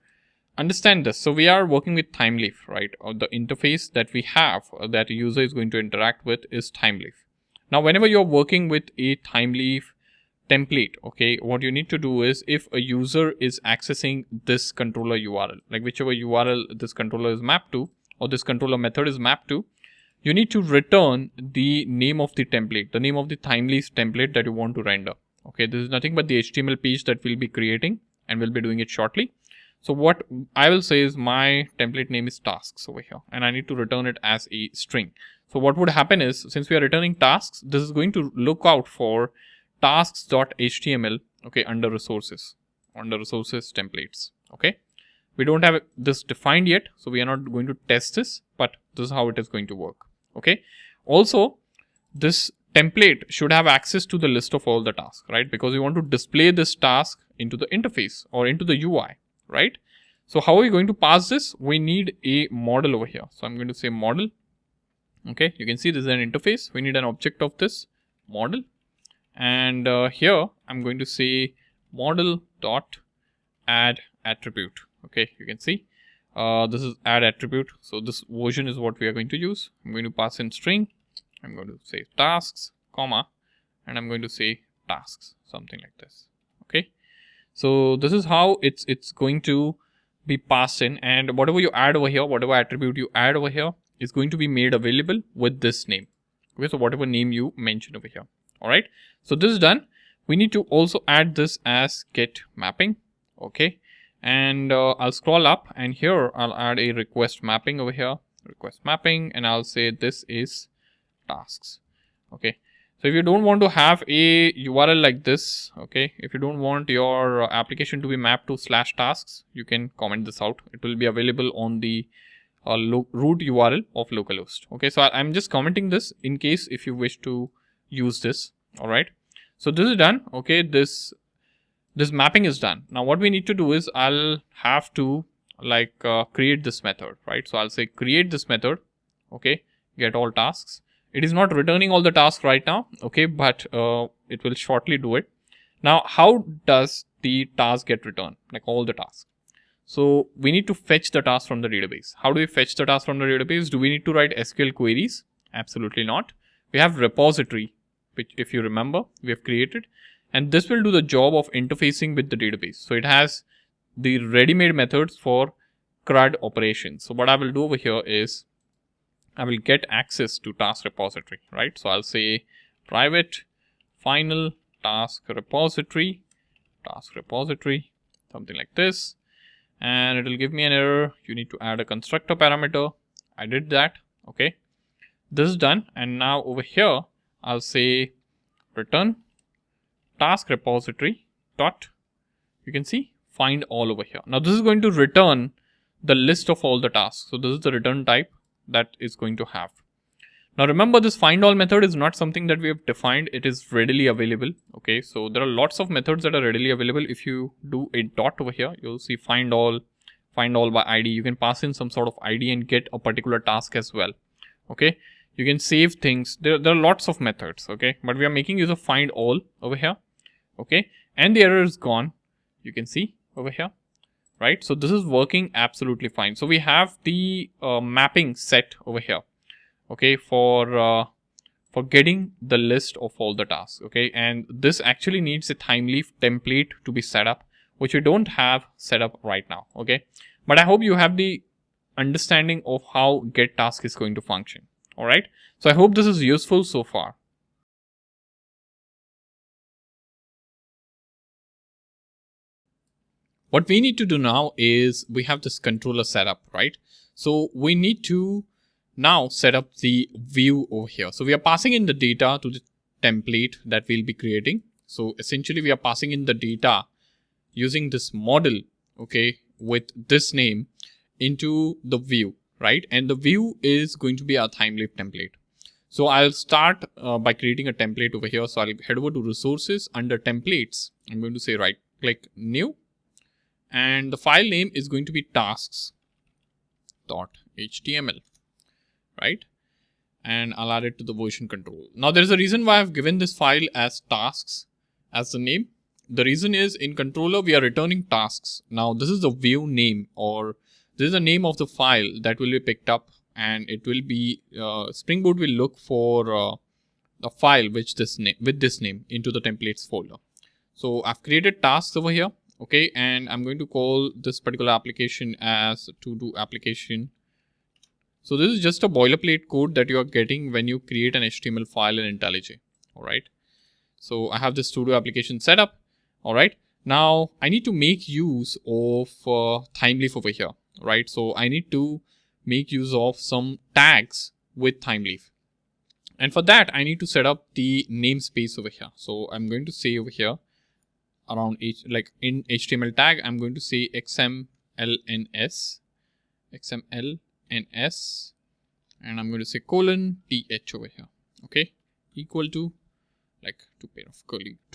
[SPEAKER 1] understand this. So we are working with Thymeleaf, right? Or the interface that we have that a user is going to interact with is Thymeleaf. Now, whenever you're working with a Thymeleaf template, okay, what you need to do is if a user is accessing this controller URL, like whichever URL this controller is mapped to, or this controller method is mapped to, you need to return the name of the template, the name of the Thymeleaf template that you want to render. Okay, this is nothing but the HTML page that we'll be creating, and we'll be doing it shortly. So what I will say is my template name is tasks over here, and I need to return it as a string. So what would happen is, since we are returning tasks, this is going to look out for tasks.html, okay, under resources templates. Okay, we don't have this defined yet, so we are not going to test this, but this is how it is going to work. Okay, also this template should have access to the list of all the tasks, right? Because we want to display this task into the interface or into the UI, right? So how are we going to pass this? We need a model over here. So I'm going to say model. Okay, you can see this is an interface. We need an object of this model, and here I'm going to say model dot add attribute. Okay, you can see this is add attribute. So this version is what we are going to use. I'm going to pass in string. I'm going to say tasks, comma, and I'm going to say tasks, something like this. Okay, so this is how it's going to be passed in, and whatever you add over here, whatever attribute you add over here, is going to be made available with this name. Okay, so whatever name you mention over here. All right, so this is done. We need to also add this as get mapping. Okay, and I'll scroll up, and here I'll add a request mapping over here, request mapping, and I'll say this is tasks. Okay, so if you don't want to have a URL like this, okay, if you don't want your application to be mapped to /tasks, you can comment this out. It will be available on the root URL of localhost. Okay, so I'm just commenting this in case if you wish to use this. All right, so this is done. Okay, this mapping is done. Now what we need to do is I'll have to create this method, right? So I'll say create this method. Okay, get all tasks. It is not returning all the tasks right now. Okay, but it will shortly do it. Now how does the task get returned, like all the tasks? So we need to fetch the task from the database. How do we fetch the task from the database? Do we need to write SQL queries? Absolutely not. We have repository, which if you remember, we have created, and this will do the job of interfacing with the database. So it has the ready-made methods for CRUD operations. So what I will do over here is I will get access to task repository, right? So I'll say private final task repository, something like this. And it will give me an error. You need to add a constructor parameter. I did that. Okay, this is done. And now over here, I'll say return task repository dot, you can see find all over here. Now this is going to return the list of all the tasks. So this is the return type that is going to have. Now remember, this find all method is not something that we have defined. It is readily available. Okay, so there are lots of methods that are readily available. If you do a dot over here, you'll see find all by ID. You can pass in some sort of ID and get a particular task as well. Okay, you can save things. There are lots of methods. Okay, but we are making use of find all over here. Okay, and the error is gone. You can see over here, right? So this is working absolutely fine. So we have the mapping set over here, okay, for getting the list of all the tasks, okay? And this actually needs a Thymeleaf template to be set up, which we don't have set up right now, okay? But I hope you have the understanding of how get task is going to function, all right? So I hope this is useful so far. What we need to do now is we have this controller set up, right? So we need to now set up the view over here. So we are passing in the data to the template that we'll be creating. So essentially we are passing in the data using this model, okay, with this name into the view, right? And the view is going to be our Thymeleaf template. So I'll start by creating a template over here. So I'll head over to resources under templates. I'm going to say right click new, and the file name is going to be tasks.html, right? And I'll add it to the version control. Now there's a reason why I've given this file as tasks as the name. The reason is in controller we are returning tasks. Now this is the view name, or this is the name of the file that will be picked up, and it will be Spring Boot will look for the file with this name into the templates folder. So I've created tasks over here, okay, and I'm going to call this particular application as Todo application. So this is just a boilerplate code that you are getting when you create an HTML file in IntelliJ, all right? So I have this Todo application set up, all right? Now I need to make use of Thymeleaf over here, right? So I need to make use of some tags with Thymeleaf. And for that, I need to set up the namespace over here. So I'm going to say over here around like in HTML tag, I'm going to say XMLNS, and I'm going to say colon th over here, okay, equal to like two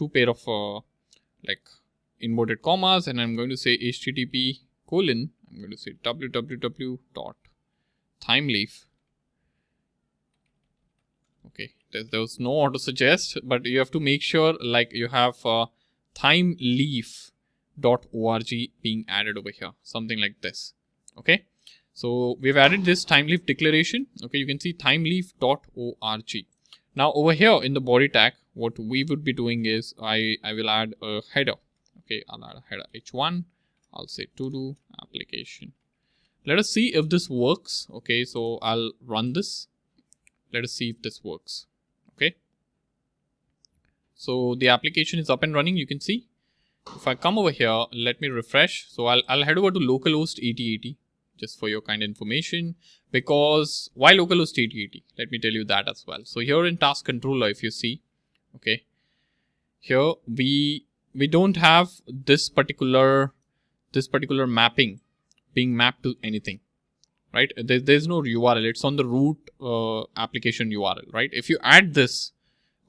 [SPEAKER 1] pair of like inverted commas, and I'm going to say http colon, I'm going to say www.thymeleaf. Okay, there was no auto suggest, but you have to make sure like you have thymeleaf.org being added over here, something like this, okay? So we've added this Thymeleaf declaration, okay? You can see thymeleaf.org. Now over here in the body tag, what we would be doing is I will add a header, okay? I'll add a header h1, I'll say Todo application. Let us see if this works, okay? So I'll run this. Let us see if this works, okay? So the application is up and running, you can see. If I come over here, let me refresh. So I'll head over to localhost 8080 just for your kind of information. Because why localhost 8080? Let me tell you that as well. So here in task controller, if you see, okay, here we don't have this particular mapping being mapped to anything, right? There's no URL. It's on the root application URL, right? If you add this,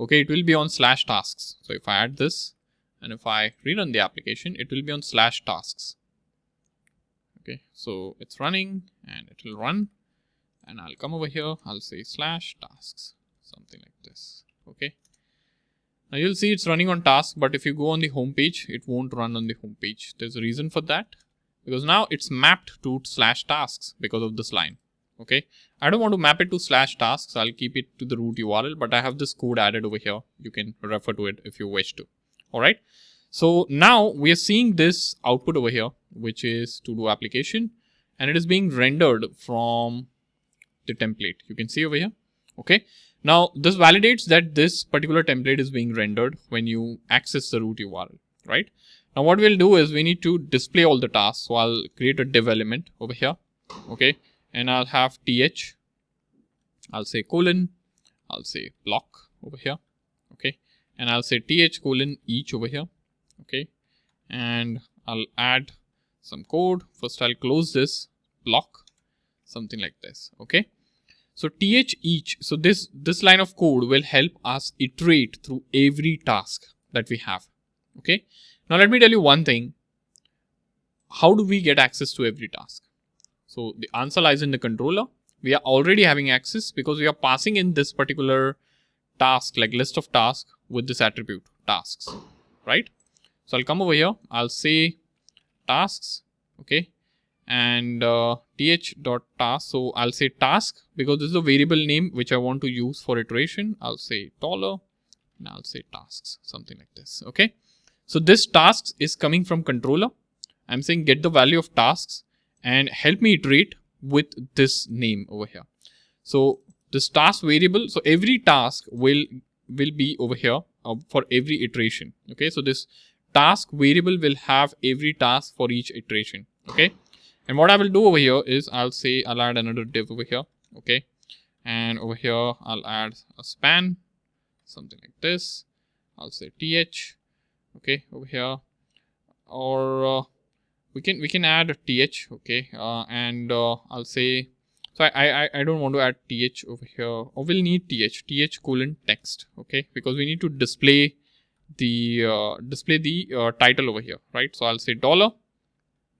[SPEAKER 1] okay, it will be on /tasks. So if I add this and if I rerun the application, it will be on /tasks. Okay, so it's running and it will run, and I'll come over here. I'll say /tasks, something like this. Okay. Now you'll see it's running on task, but if you go on the home page, it won't run on the home page. There's a reason for that, because now it's mapped to /tasks because of this line. Okay, I don't want to map it to /tasks. I'll keep it to the root URL, but I have this code added over here. You can refer to it if you wish to. All right. So now we are seeing this output over here, which is Todo application, and it is being rendered from the template. You can see over here. Okay. Now this validates that this particular template is being rendered when you access the root URL, right? Now what we'll do is we need to display all the tasks. So I'll create a div element over here. Okay. And I'll have th, I'll say colon, I'll say block over here, okay, and I'll say th colon each over here, okay, and I'll add some code. First I'll close this block, something like this, okay. So th each, so this line of code will help us iterate through every task that we have, okay. Now let me tell you one thing, how do we get access to every task? So the answer lies in the controller. We are already having access because we are passing in this particular task, like list of tasks with this attribute tasks, right? So I'll come over here, I'll say tasks, okay, and th.task. So I'll say task because this is a variable name which I want to use for iteration. I'll say dollar and I'll say tasks, something like this, okay. So this tasks is coming from controller. I'm saying get the value of tasks and help me iterate with this name over here. So this task variable, so every task will be over here for every iteration, okay. So this task variable will have every task for each iteration, okay. And what I will do over here is I'll add another div over here, okay, and over here I'll add a span, something like this. I'll say th, okay, over here, or we can add a th, okay, and I'll say, so I don't want to add th over here, or we'll need th colon text, okay, because we need to display the title over here, right? So I'll say dollar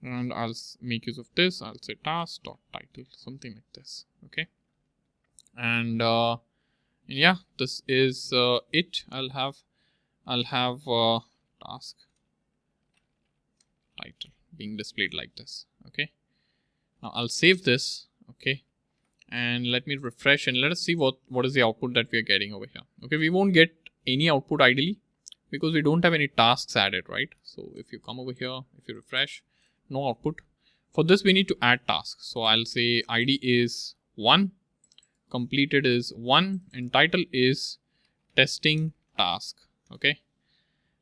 [SPEAKER 1] and I'll make use of this. I'll say task dot title, something like this, okay. And yeah, this is it. I'll have task title being displayed like this, okay. Now I'll save this, okay, and let me refresh and let us see what is the output that we are getting over here, okay. We won't get any output ideally because we don't have any tasks added, right? So if you come over here, if you refresh, no output. For this we need to add tasks. So I'll say ID is 1, completed is 1, and title is testing task, okay.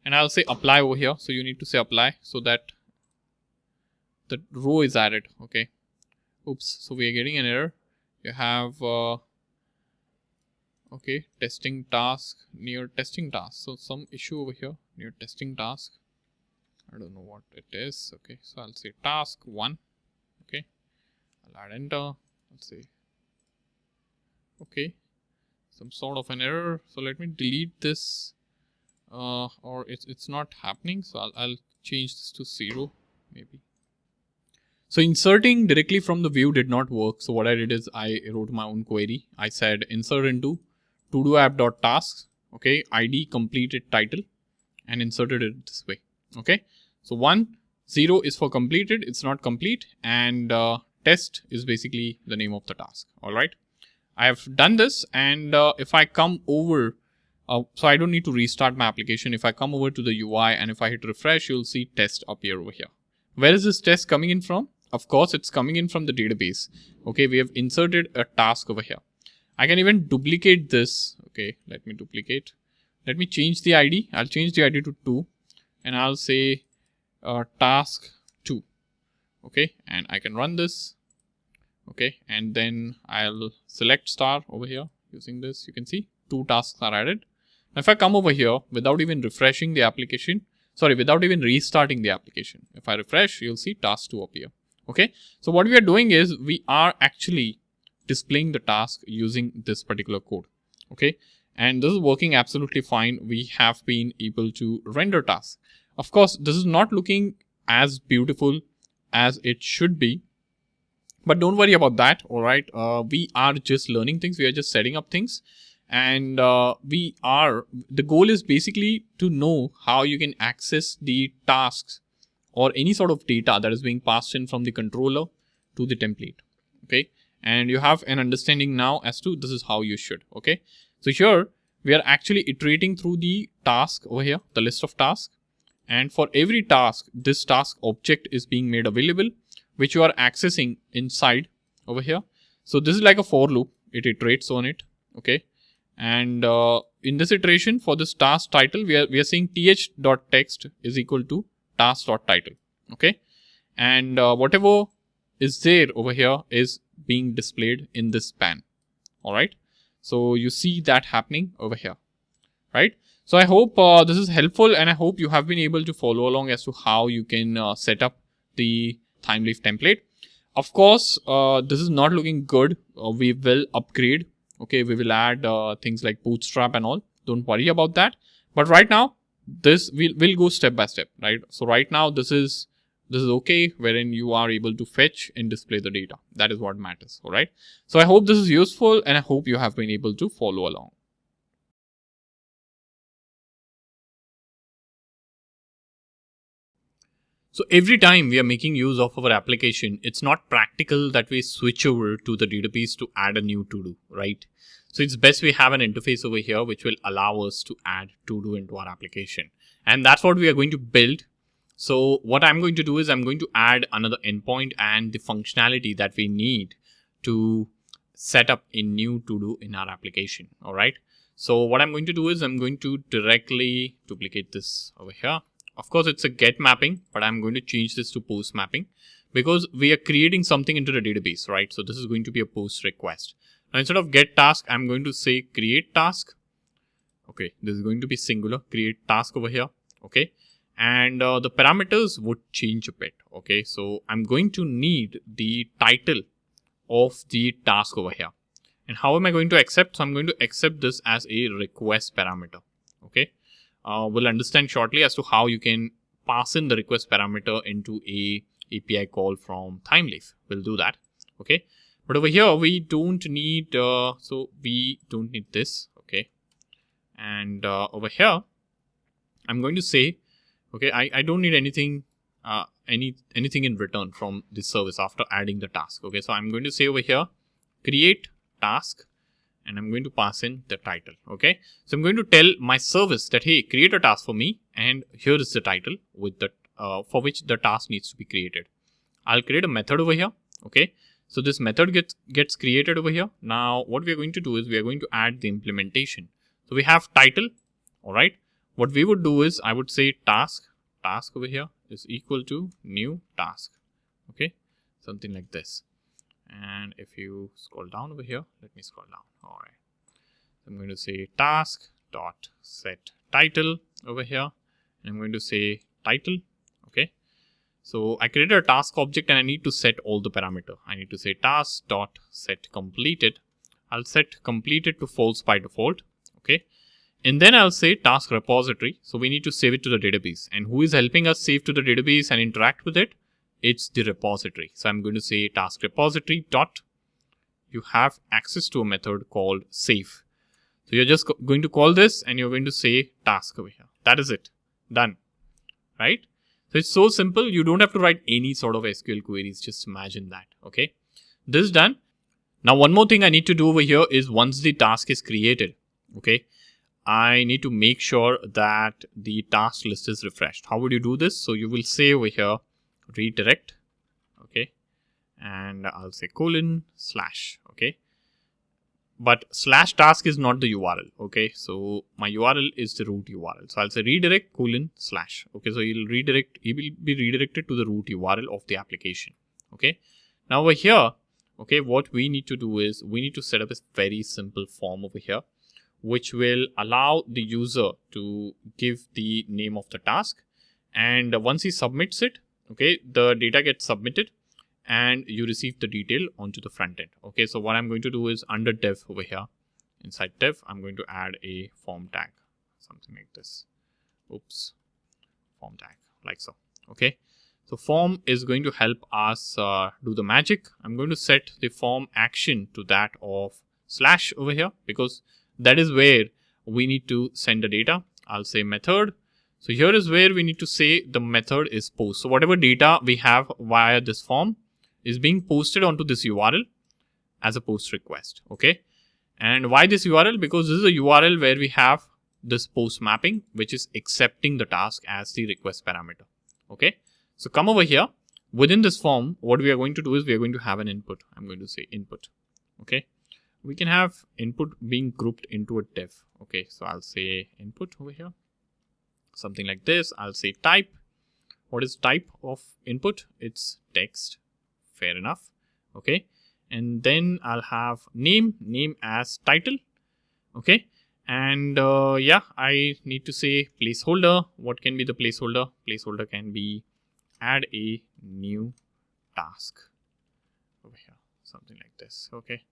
[SPEAKER 1] And I'll say apply over here. So you need to say apply so that the row is added, okay. Oops, so we are getting an error. You have okay, testing task near testing task. So some issue over here near testing task. I don't know what it is, okay. So I'll say task 1, okay. I'll add enter. I'll say okay, some sort of an error. So let me delete this, or it's not happening. So I'll change this to 0 maybe. So inserting directly from the view did not work. So what I did is I wrote my own query. I said insert into todo app.tasks, okay, ID completed title, and inserted it this way, okay. So 0 is for completed, it's not complete, and test is basically the name of the task. All right, I have done this, and if I come over, so I don't need to restart my application. If I come over to the UI and if I hit refresh, you'll see test appear over here. Where is this test coming in from? Of course, it's coming in from the database. Okay, we have inserted a task over here. I can even duplicate this. Okay, let me duplicate. Let me change the ID. I'll change the ID to 2 and I'll say task 2. Okay, and I can run this. Okay, and then I'll select star over here using this. You can see 2 tasks are added. Now, if I come over here without even refreshing the application, without even restarting the application, if I refresh, you'll see task 2 appear. Okay, so what we are doing is we are actually displaying the task using this particular code. Okay, and this is working absolutely fine. We have been able to render tasks. Of course, this is not looking as beautiful as it should be, but don't worry about that. All right, we are just learning things. We are just setting up things, and the goal is basically to know how you can access the tasks or any sort of data that is being passed in from the controller to the template. Okay, and you have an understanding now as to this is how you should. Okay, so here we are actually iterating through the task over here, the list of tasks, and for every task, this task object is being made available, which you are accessing inside over here. So this is like a for loop. It iterates on it. Okay, and in this iteration for this task title, we are saying th.text is equal to task.title. Okay, and whatever is there over here is being displayed in this span. All right, so you see that happening over here, right? So I hope this is helpful, and I hope you have been able to follow along as to how you can set up the Thymeleaf template. Of course, this is not looking good. We will upgrade. Okay, we will add things like Bootstrap and all. Don't worry about that. But right now, this will go step by step, right? So right now, this is okay, wherein you are able to fetch and display the data. That is what matters. All right. So I hope this is useful, and I hope you have been able to follow along. So every time we are making use of our application, it's not practical that we switch over to the database to add a new to-do, right? So it's best we have an interface over here which will allow us to add to-do into our application. And that's what we are going to build. So what I'm going to do is I'm going to add another endpoint and the functionality that we need to set up a new to-do in our application. All right. So what I'm going to do is I'm going to directly duplicate this over here. Of course, it's a get mapping, but I'm going to change this to post mapping because we are creating something into the database, right? So this is going to be a post request. Now, instead of get task, I'm going to say create task. Okay, this is going to be singular, create task over here. Okay, and the parameters would change a bit. Okay, so I'm going to need the title of the task over here. And how am I going to accept? So I'm going to accept this as a request parameter. Okay. We'll understand shortly as to how you can pass in the request parameter into a API call from Thymeleaf. We'll do that. Okay. But over here, we don't need, so we don't need this. Okay. And over here, I'm going to say, okay, I don't need anything, anything in return from this service after adding the task. Okay. So I'm going to say over here, create task, and I'm going to pass in the title. Okay, so I'm going to tell my service that, hey, create a task for me, and here is the title with the for which the task needs to be created. I'll create a method over here. Okay, so this method gets created over here. Now what we are going to do is we are going to add the implementation. So we have title. All right, what we would do is I would say task over here is equal to new task. Okay, something like this. And if you scroll down over here, let me scroll down. All right. So I'm going to say task dot set title over here. And I'm going to say title. Okay. So I created a task object and I need to set all the parameter. I need to say task dot set completed. I'll set completed to false by default. Okay. And then I'll say task repository. So we need to save it to the database. And who is helping us save to the database and interact with it? It's the repository. So I'm going to say task repository dot, you have access to a method called save. So you're just going to call this and you're going to say task over here. That is it. Done. Right? So it's so simple. You don't have to write any sort of SQL queries. Just imagine that. Okay. This is done. Now, one more thing I need to do over here is once the task is created, okay, I need to make sure that the task list is refreshed. How would you do this? So you will say over here, redirect, okay, and I'll say :/, okay, but /task is not the URL, okay, so my URL is the root URL. So I'll say redirect : /, okay, so he will be redirected to the root URL of the application. Okay, now over here, okay, what we need to do is we need to set up a very simple form over here which will allow the user to give the name of the task, and once he submits it, okay, the data gets submitted and you receive the detail onto the front end. Okay, so what I'm going to do is under dev over here, inside dev, I'm going to add a form tag, something like this. Oops, form tag, like so. Okay, so form is going to help us do the magic. I'm going to set the form action to that of / over here because that is where we need to send the data. I'll say method. So here is where we need to say the method is post. So whatever data we have via this form is being posted onto this URL as a post request. Okay. And why this URL? Because this is a URL where we have this post mapping, which is accepting the task as the request parameter. Okay. So come over here. Within this form, what we are going to do is we are going to have an input. I'm going to say input. Okay. We can have input being grouped into a div. Okay. So I'll say input over here. Something like this. I'll say type. What is type of input? It's text. Fair enough. Okay. And then I'll have name as title. Okay. And yeah, I need to say placeholder. What can be the placeholder? Placeholder can be add a new task over here. Something like this. Okay.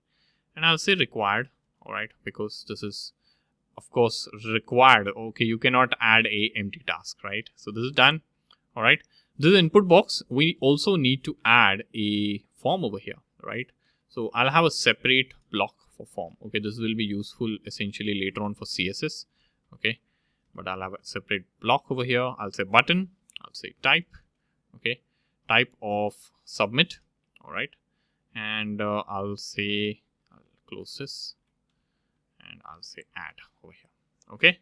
[SPEAKER 1] And I'll say required. All right. Because this is, of course, required. Okay, you cannot add a empty task, right? So this is done. All right. This is input box. We also need to add a form over here, right? So I'll have a separate block for form. Okay, this will be useful essentially later on for CSS. Okay, but I'll have a separate block over here. I'll say button. I'll say type. Okay, type of submit. All right, and I'll say, I'll close this and I'll say add over here. Okay,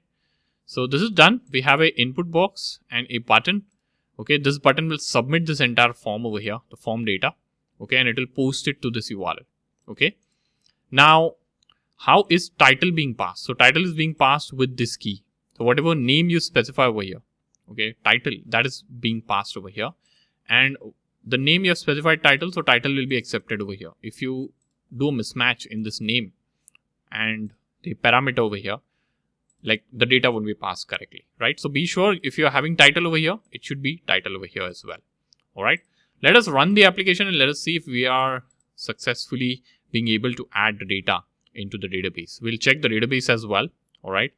[SPEAKER 1] so this is done. We have a input box and a button. Okay, this button will submit this entire form over here, the form data. Okay, and it will post it to this URL. Okay, now how is title being passed? So title is being passed with this key. So whatever name you specify over here, okay, title, that is being passed over here, and the name you have specified title, so title will be accepted over here. If you do a mismatch in this name and the parameter over here, like the data won't be passed correctly, right? So be sure if you're having title over here, it should be title over here as well. All right, let us run the application and let us see if we are successfully being able to add the data into the database. We'll check the database as well. All right,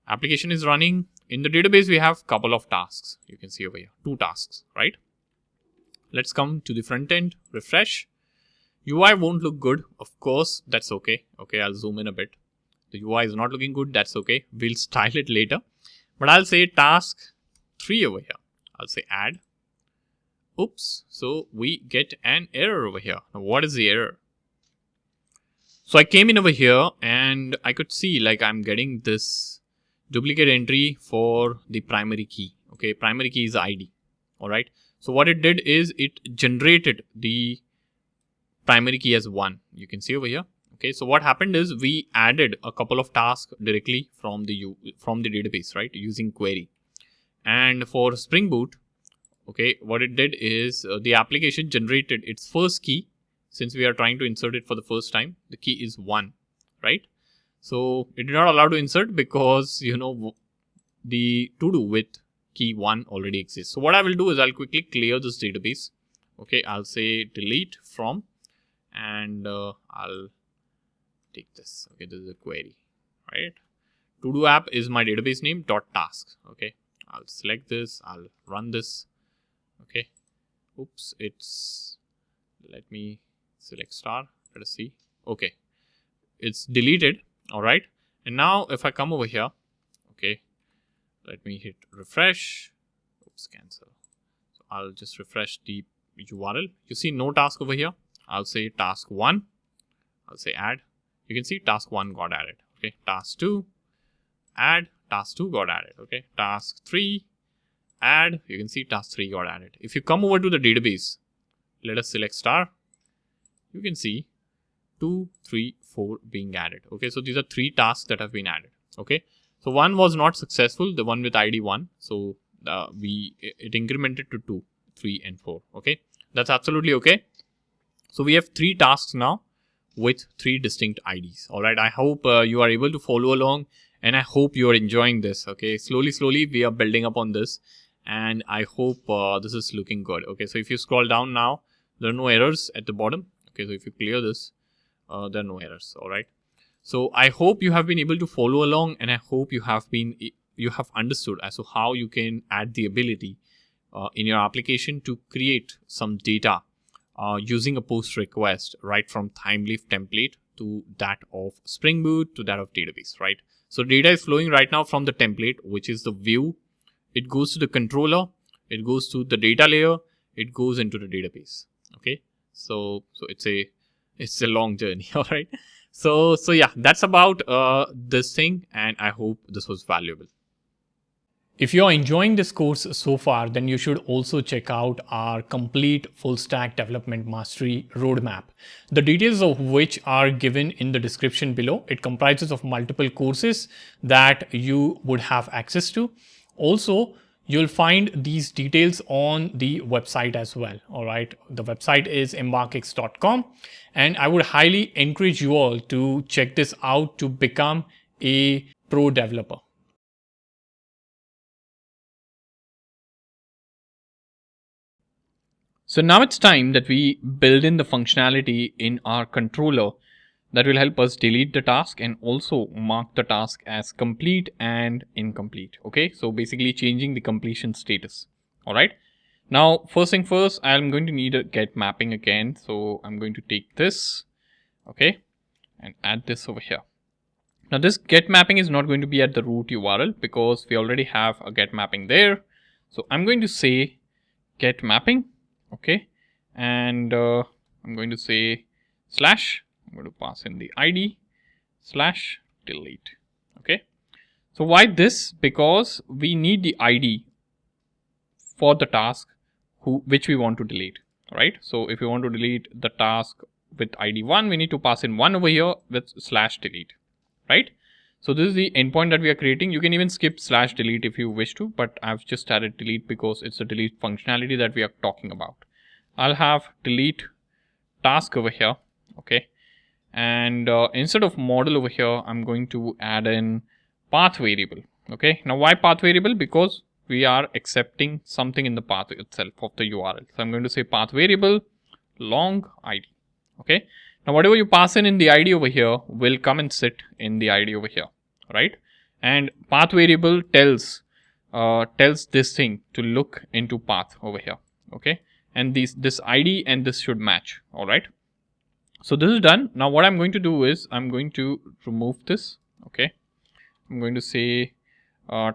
[SPEAKER 1] application is running. In the database, we have a couple of tasks. You can see over here, 2 tasks, right? Let's come to the front end, refresh. UI won't look good. Of course, that's okay. Okay, I'll zoom in a bit. The UI is not looking good. That's okay. We'll style it later. But I'll say task 3 over here. I'll say add. Oops. So we get an error over here. Now, what is the error? So I came in over here and I could see like I'm getting this duplicate entry for the primary key. Okay, primary key is ID. All right. So what it did is it generated the primary key as 1. You can see over here. Okay, so what happened is we added a couple of tasks directly from the database, right, using query. And for Spring Boot, okay, what it did is the application generated its first key. Since we are trying to insert it for the first time, the key is 1, right? So it did not allow to insert because, you know, the to do with key 1 already exists. So what I will do is I'll quickly clear this database. Okay, I'll say delete from, and I'll take this. Okay, this is a query, right? To do app is my database name .task. Okay, I'll select this. I'll run this. Okay, oops, it's, let me select star. Let us see. Okay, it's deleted. All right, and now if I come over here, okay, let me hit refresh. Oops, cancel. So I'll just refresh the URL. You see no task over here. I'll say task 1. I'll say add. You can see task 1 got added. Okay, task 2, add. Task 2 got added. Okay, task 3, add. You can see task 3 got added. If you come over to the database, let us select star. You can see 2, 3, 4 being added. Okay, so these are 3 tasks that have been added. Okay, so 1 was not successful, the one with ID 1. So it incremented to 2, 3, and 4. Okay, that's absolutely okay. So we have 3 tasks now with 3 distinct IDs. All right, I hope you are able to follow along, and I hope you are enjoying this. Okay, slowly we are building up on this, and I hope this is looking good. Okay, so if you scroll down now, there are no errors at the bottom. Okay, so if you clear this, there are no errors. All right, so I hope you have been able to follow along, and I hope you have understood as to how you can add the ability in your application to create some data using a post request right from Thymeleaf template to that of Spring Boot to that of database, right? So data is flowing right now from the template, which is the view. It goes to the controller, it goes to the data layer, it goes into the database. Okay, so it's a long journey. All right, so yeah, that's about this thing, and I hope this was valuable. If you're enjoying this course so far, then you should also check out our complete full stack development mastery roadmap, the details of which are given in the description below. It comprises of multiple courses that you would have access to. Also, you'll find these details on the website as well. All right, the website is embarkx.com, and I would highly encourage you all to check this out to become a pro developer. So now it's time that we build in the functionality in our controller that will help us delete the task and also mark the task as complete and incomplete. Okay, so basically changing the completion status. All right. Now, first thing first, I'm going to need a get mapping again. So I'm going to take this, okay, and add this over here. Now this get mapping is not going to be at the root URL because we already have a get mapping there. So I'm going to say get mapping. Okay. And I'm going to say slash, I'm going to pass in the ID slash delete. Okay. So why this? Because we need the ID for the task which we want to delete, right? So if you want to delete the task with ID 1, we need to pass in 1 over here with slash delete, right? So this is the endpoint that we are creating. You can even skip slash delete if you wish to, but I've just added delete because it's a delete functionality that we are talking about. I'll have delete task over here, okay? And instead of model over here, I'm going to add in path variable, okay? Now why path variable? Because we are accepting something in the path itself of the URL. So I'm going to say path variable long ID, okay? Now whatever you pass in the ID over here will come and sit in the ID over here, right? And path variable tells this thing to look into path over here, okay? And this ID and this should match, all right? So this is done. Now what I'm going to do is I'm going to remove this, okay? I'm going to say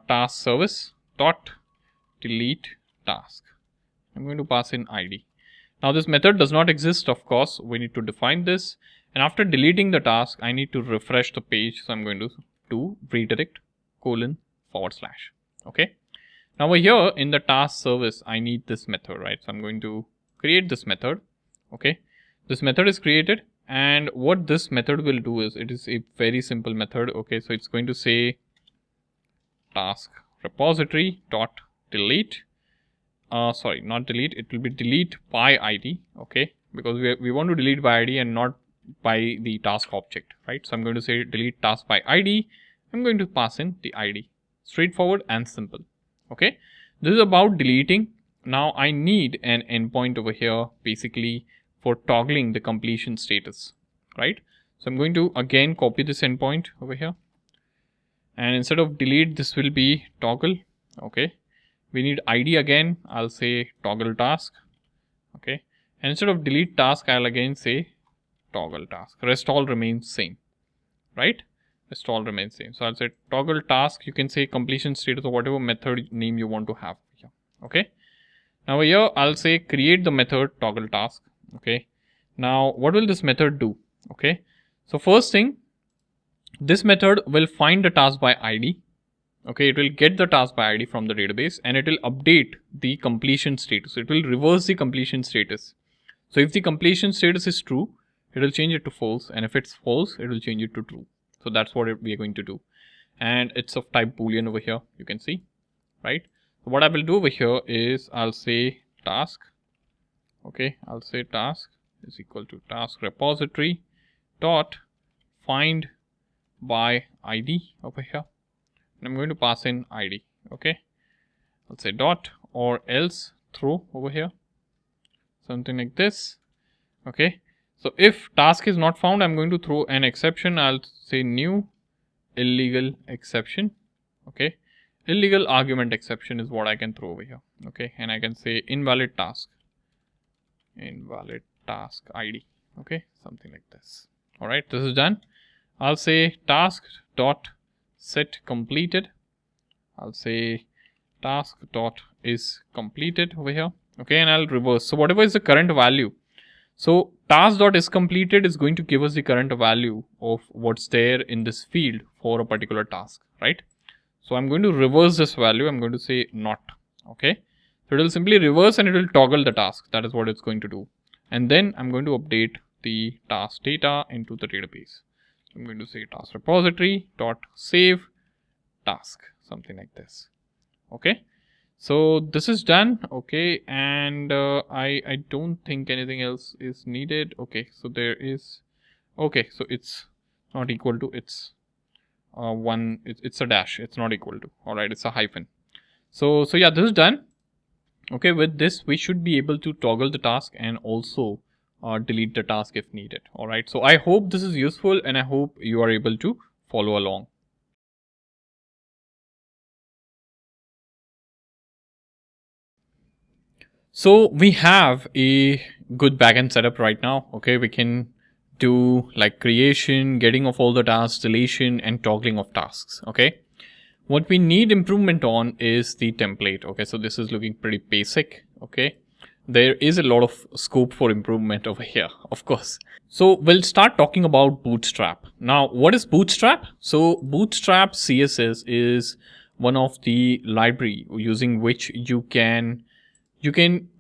[SPEAKER 1] task service dot delete task. I'm going to pass in ID. Now this method does not exist, of course. We need to define this. And after deleting the task, I need to refresh the page. So I'm going to do redirect : // okay. Now over here in the task service, I need this method, right? So I'm going to create this method, okay. This method is created, and what this method will do is it is a very simple method, okay. So it's going to say task repository dot delete, sorry, not delete, it will be delete by ID, okay, because we want to delete by ID and not by the task object, right? So I'm going to say delete task by ID. I'm going to pass in the ID. Straightforward and simple, okay. This is about deleting. Now I need an endpoint over here basically for toggling the completion status, right? So I'm going to again copy this endpoint over here, and instead of delete, this will be toggle, okay. We need ID again. I'll say ToggleTask, okay. And instead of delete task, I'll again say ToggleTask. Rest all remains same, right? Rest all remains same. So I'll say ToggleTask. You can say completion status or whatever method name you want to have here, okay. Now here I'll say create the method ToggleTask, okay. Now what will this method do? Okay, so first thing, this method will find the task by ID, okay. It will get the task by ID from the database and it will update the completion status. It will reverse the completion status. So if the completion status is true, it will change it to false, and if it's false, it will change it to true. So that's what we are going to do, and it's of type boolean over here, you can see, right? So what I will do over here is I'll say task, okay. I'll say task is equal to task repository dot find by ID over here, and I'm going to pass in ID, okay. I'll say dot or else throw over here, something like this, okay. So if task is not found, I'm going to throw an exception. I'll say new illegal exception, okay. Illegal argument exception is what I can throw over here, okay. And I can say invalid task ID, okay, something like this. All right, this is done. I'll say task dot set completed. I'll say task dot is completed over here, okay. And I'll reverse. So whatever is the current value, so task dot is completed is going to give us the current value of what's there in this field for a particular task, right? So I'm going to reverse this value. I'm going to say not, okay. So it will simply reverse and it will toggle the task. That is what it's going to do. And then I'm going to update the task data into the database. I'm going to say task repository dot save task, something like this, okay. So this is done, okay. And I don't think anything else is needed, okay. So there is, okay, so it's not equal to, it's it's a dash, it's not equal to, all right, it's a hyphen. So yeah, this is done, okay. With this we should be able to toggle the task and also delete the task if needed, all right. So I hope this is useful and I hope you are able to follow along. So we have a good backend setup right now, okay. We can do like creation, getting of all the tasks, deletion, and toggling of tasks, okay. What we need improvement on is the template, okay. So this is looking pretty basic, okay, there is a lot of scope for improvement over here, of course. So we'll start talking about Bootstrap. Now, what is Bootstrap? So Bootstrap CSS is one of the library using which you can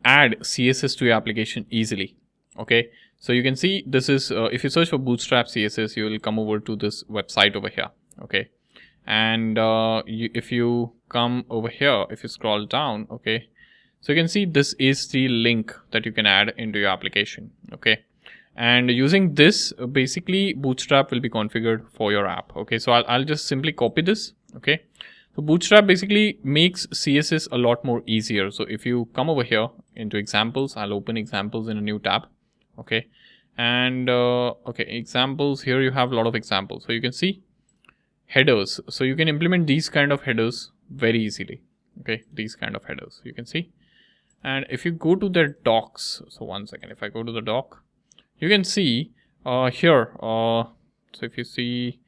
[SPEAKER 1] add CSS to your application easily. Okay, so you can see this is if you search for Bootstrap CSS, you will come over to this website over here. Okay, and if you come over here, if you scroll down, okay, so you can see this is the link that you can add into your application. Okay, and using this, basically Bootstrap will be configured for your app. Okay, so I'll just simply copy this. Okay, so Bootstrap basically makes CSS a lot more easier. So if you come over here into examples, I'll open examples in a new tab. Okay, and okay, examples, here you have a lot of examples. So you can see headers. So you can implement these kind of headers very easily. Okay, these kind of headers you can see. And if you go to the docs, so one second, if I go to the doc, you can see here, so if you see,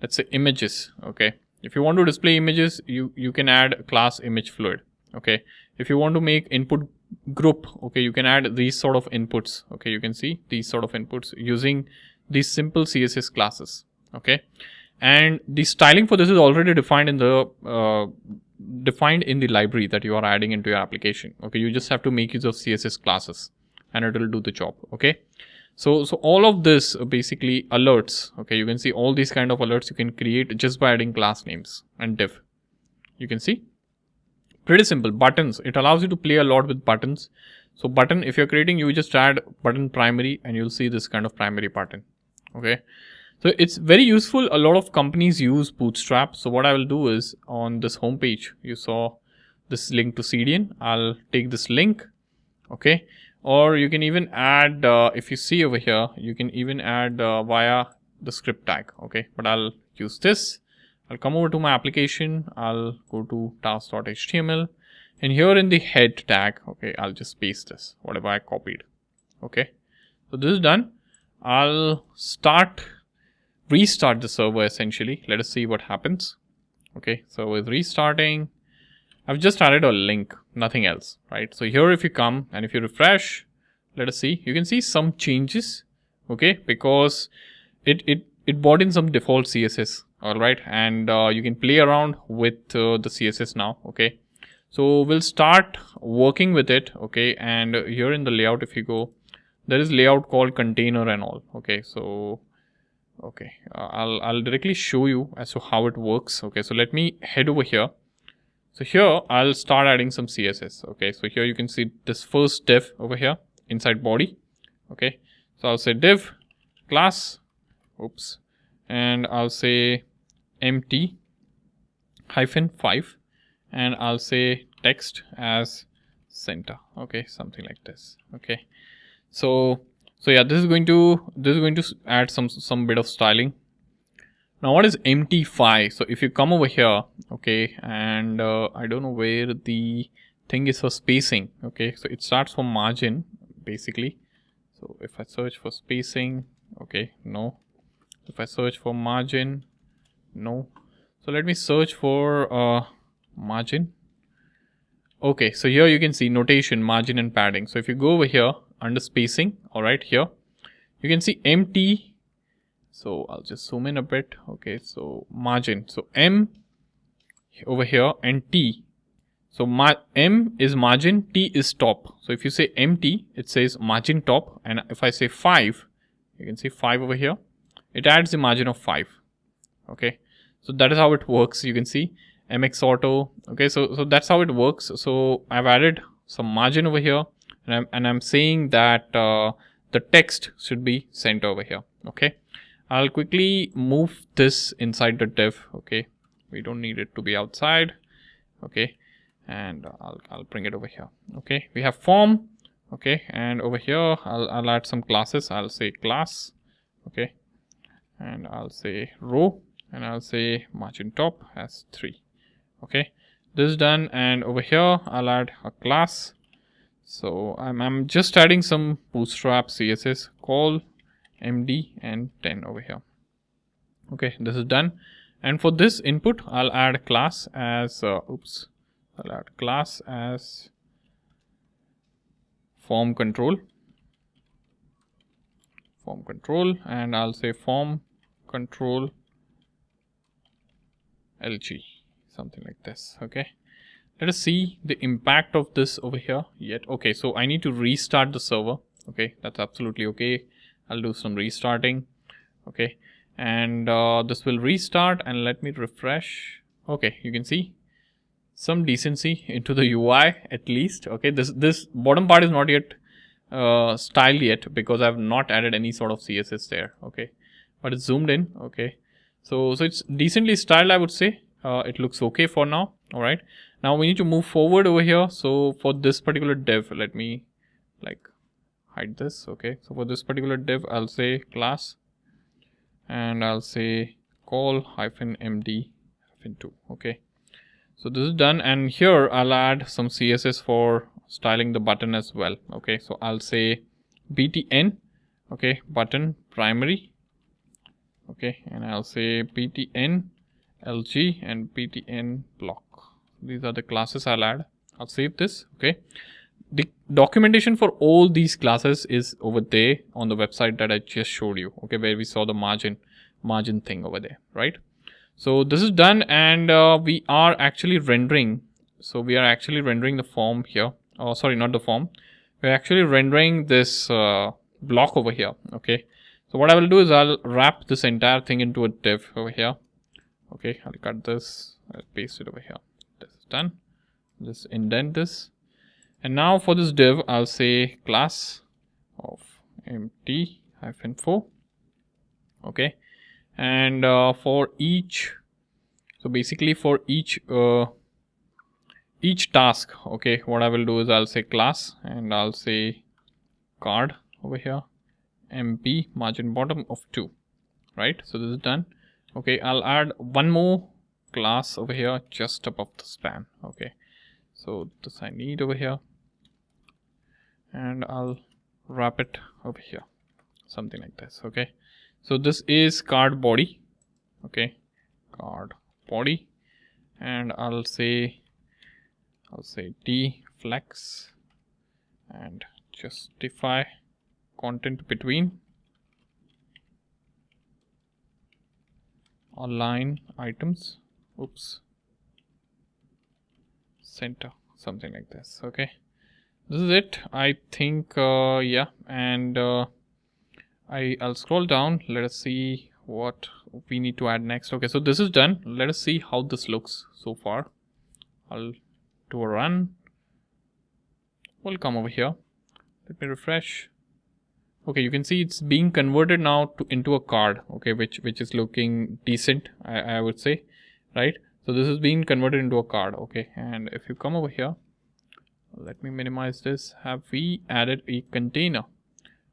[SPEAKER 1] let's say images. Okay, if you want to display images, you can add class image fluid. Okay, if you want to make input group, okay, you can add these sort of inputs. Okay, you can see these sort of inputs using these simple CSS classes. Okay, and the styling for this is already defined in the library that you are adding into your application. Okay, you just have to make use of CSS classes and it will do the job. Okay, so all of this basically alerts. Okay, you can see all these kind of alerts you can create just by adding class names and div. You can see pretty simple. Buttons, it allows you to play a lot with buttons. So button, if you're creating, you just add button primary and you'll see this kind of primary button. Okay, so it's very useful. A lot of companies use Bootstrap. So what I will do is on this home page, you saw this link to CDN. I'll take this link. Okay, or you can even add, if you see over here, you can even add via the script tag. Okay, but I'll use this. I'll come over to my application. I'll go to task.html and here in the head tag, okay, I'll just paste this, whatever I copied. Okay, so this is done. I'll restart the server essentially. Let us see what happens. Okay, so with restarting, I've just added a link, nothing else, right? So here if you come and if you refresh, let us see, you can see some changes. Okay, because it brought in some default CSS. All right, and you can play around with the CSS now. Okay, so we'll start working with it. Okay, and here in the layout, if you go, there is layout called container and all. Okay, so okay, I'll directly show you as to how it works. Okay, so let me head over here. So here I'll start adding some CSS. Okay, so here you can see this first div over here inside body. Okay, so I'll say div class, oops, and I'll say empty -5 and I'll say text as center. Okay, something like this. Okay, so yeah, this is going to add some bit of styling. Now what is empty -5? So if you come over here, okay, and I don't know where the thing is for spacing. Okay, so it starts from margin basically. So if I search for spacing, okay, no. If I search for margin, no. So let me search for margin. Okay, so here you can see notation, margin and padding. So if you go over here under spacing, all right, here you can see empty. So I'll just zoom in a bit. Okay, so margin, so M over here and T. So M is margin, T is top. So if you say empty, it says margin top, and if I say 5, you can see 5 over here, it adds the margin of 5. Okay, so that is how it works. You can see MX Auto. Okay, so that's how it works. So I've added some margin over here, and I'm saying that the text should be sent over here. Okay, I'll quickly move this inside the div. Okay, we don't need it to be outside. Okay, and I'll bring it over here. Okay, we have form. Okay, and over here I'll add some classes. I'll say class. Okay, and I'll say row, and I'll say margin top as 3. Okay, this is done, and over here I'll add a class. So I'm just adding some Bootstrap CSS, call MD and 10 over here. Okay, this is done, and for this input I'll add class as I'll add class as
[SPEAKER 2] form control, and I'll say form control LG, something like this. Okay, let us see the impact of this over here yet. Okay, so I need to restart the server. Okay, that's absolutely okay. I'll do some restarting. Okay, and this will restart, and let me refresh. Okay, you can see some decency into the UI at least. Okay, this bottom part is not yet styled yet because I've not added any sort of CSS there. Okay, but it's zoomed in. Okay, so it's decently styled, I would say. It looks okay for now. All right, now we need to move forward over here. So for this particular div, let me like hide this. Okay, so for this particular div, I'll say class, and I'll say call -md-2. Okay, so this is done, and here I'll add some CSS for styling the button as well. Okay, so I'll say btn, okay, button primary. Okay, and I'll say btn lg and btn block. These are the classes I'll add. I'll save this. Okay, the documentation for all these classes is over there on the website that I just showed you. Okay, where we saw the margin thing over there, right? So this is done, and we are actually rendering. So we are actually rendering the form here. Oh, sorry, not the form. We're actually rendering this block over here. Okay, so what I will do is I'll wrap this entire thing into a div over here. Okay, I'll cut this, I'll paste it over here. This is done. Just indent this, and now for this div, I'll say class of empty-4. Okay, and for each, so basically for each task, okay, what I will do is I'll say class, and I'll say card over here, mp margin bottom of 2, right? So this is done. Okay, I'll add one more class over here just above the span. Okay, so this I need over here, and I'll wrap it over here, something like this. Okay, so this is card body. Okay, card body, and I'll say deflex and justify content between align items, oops, center, something like this. Okay, this is it, I think. Yeah, and I'll scroll down. Let us see what we need to add next. Okay, so this is done. Let us see how this looks so far. I'll do a run. We'll come over here. Let me refresh. Okay, you can see it's being converted now into a card. Okay, which is looking decent, I would say, right? So this is being converted into a card. Okay, and if you come over here, let me minimize this. Have we added a container?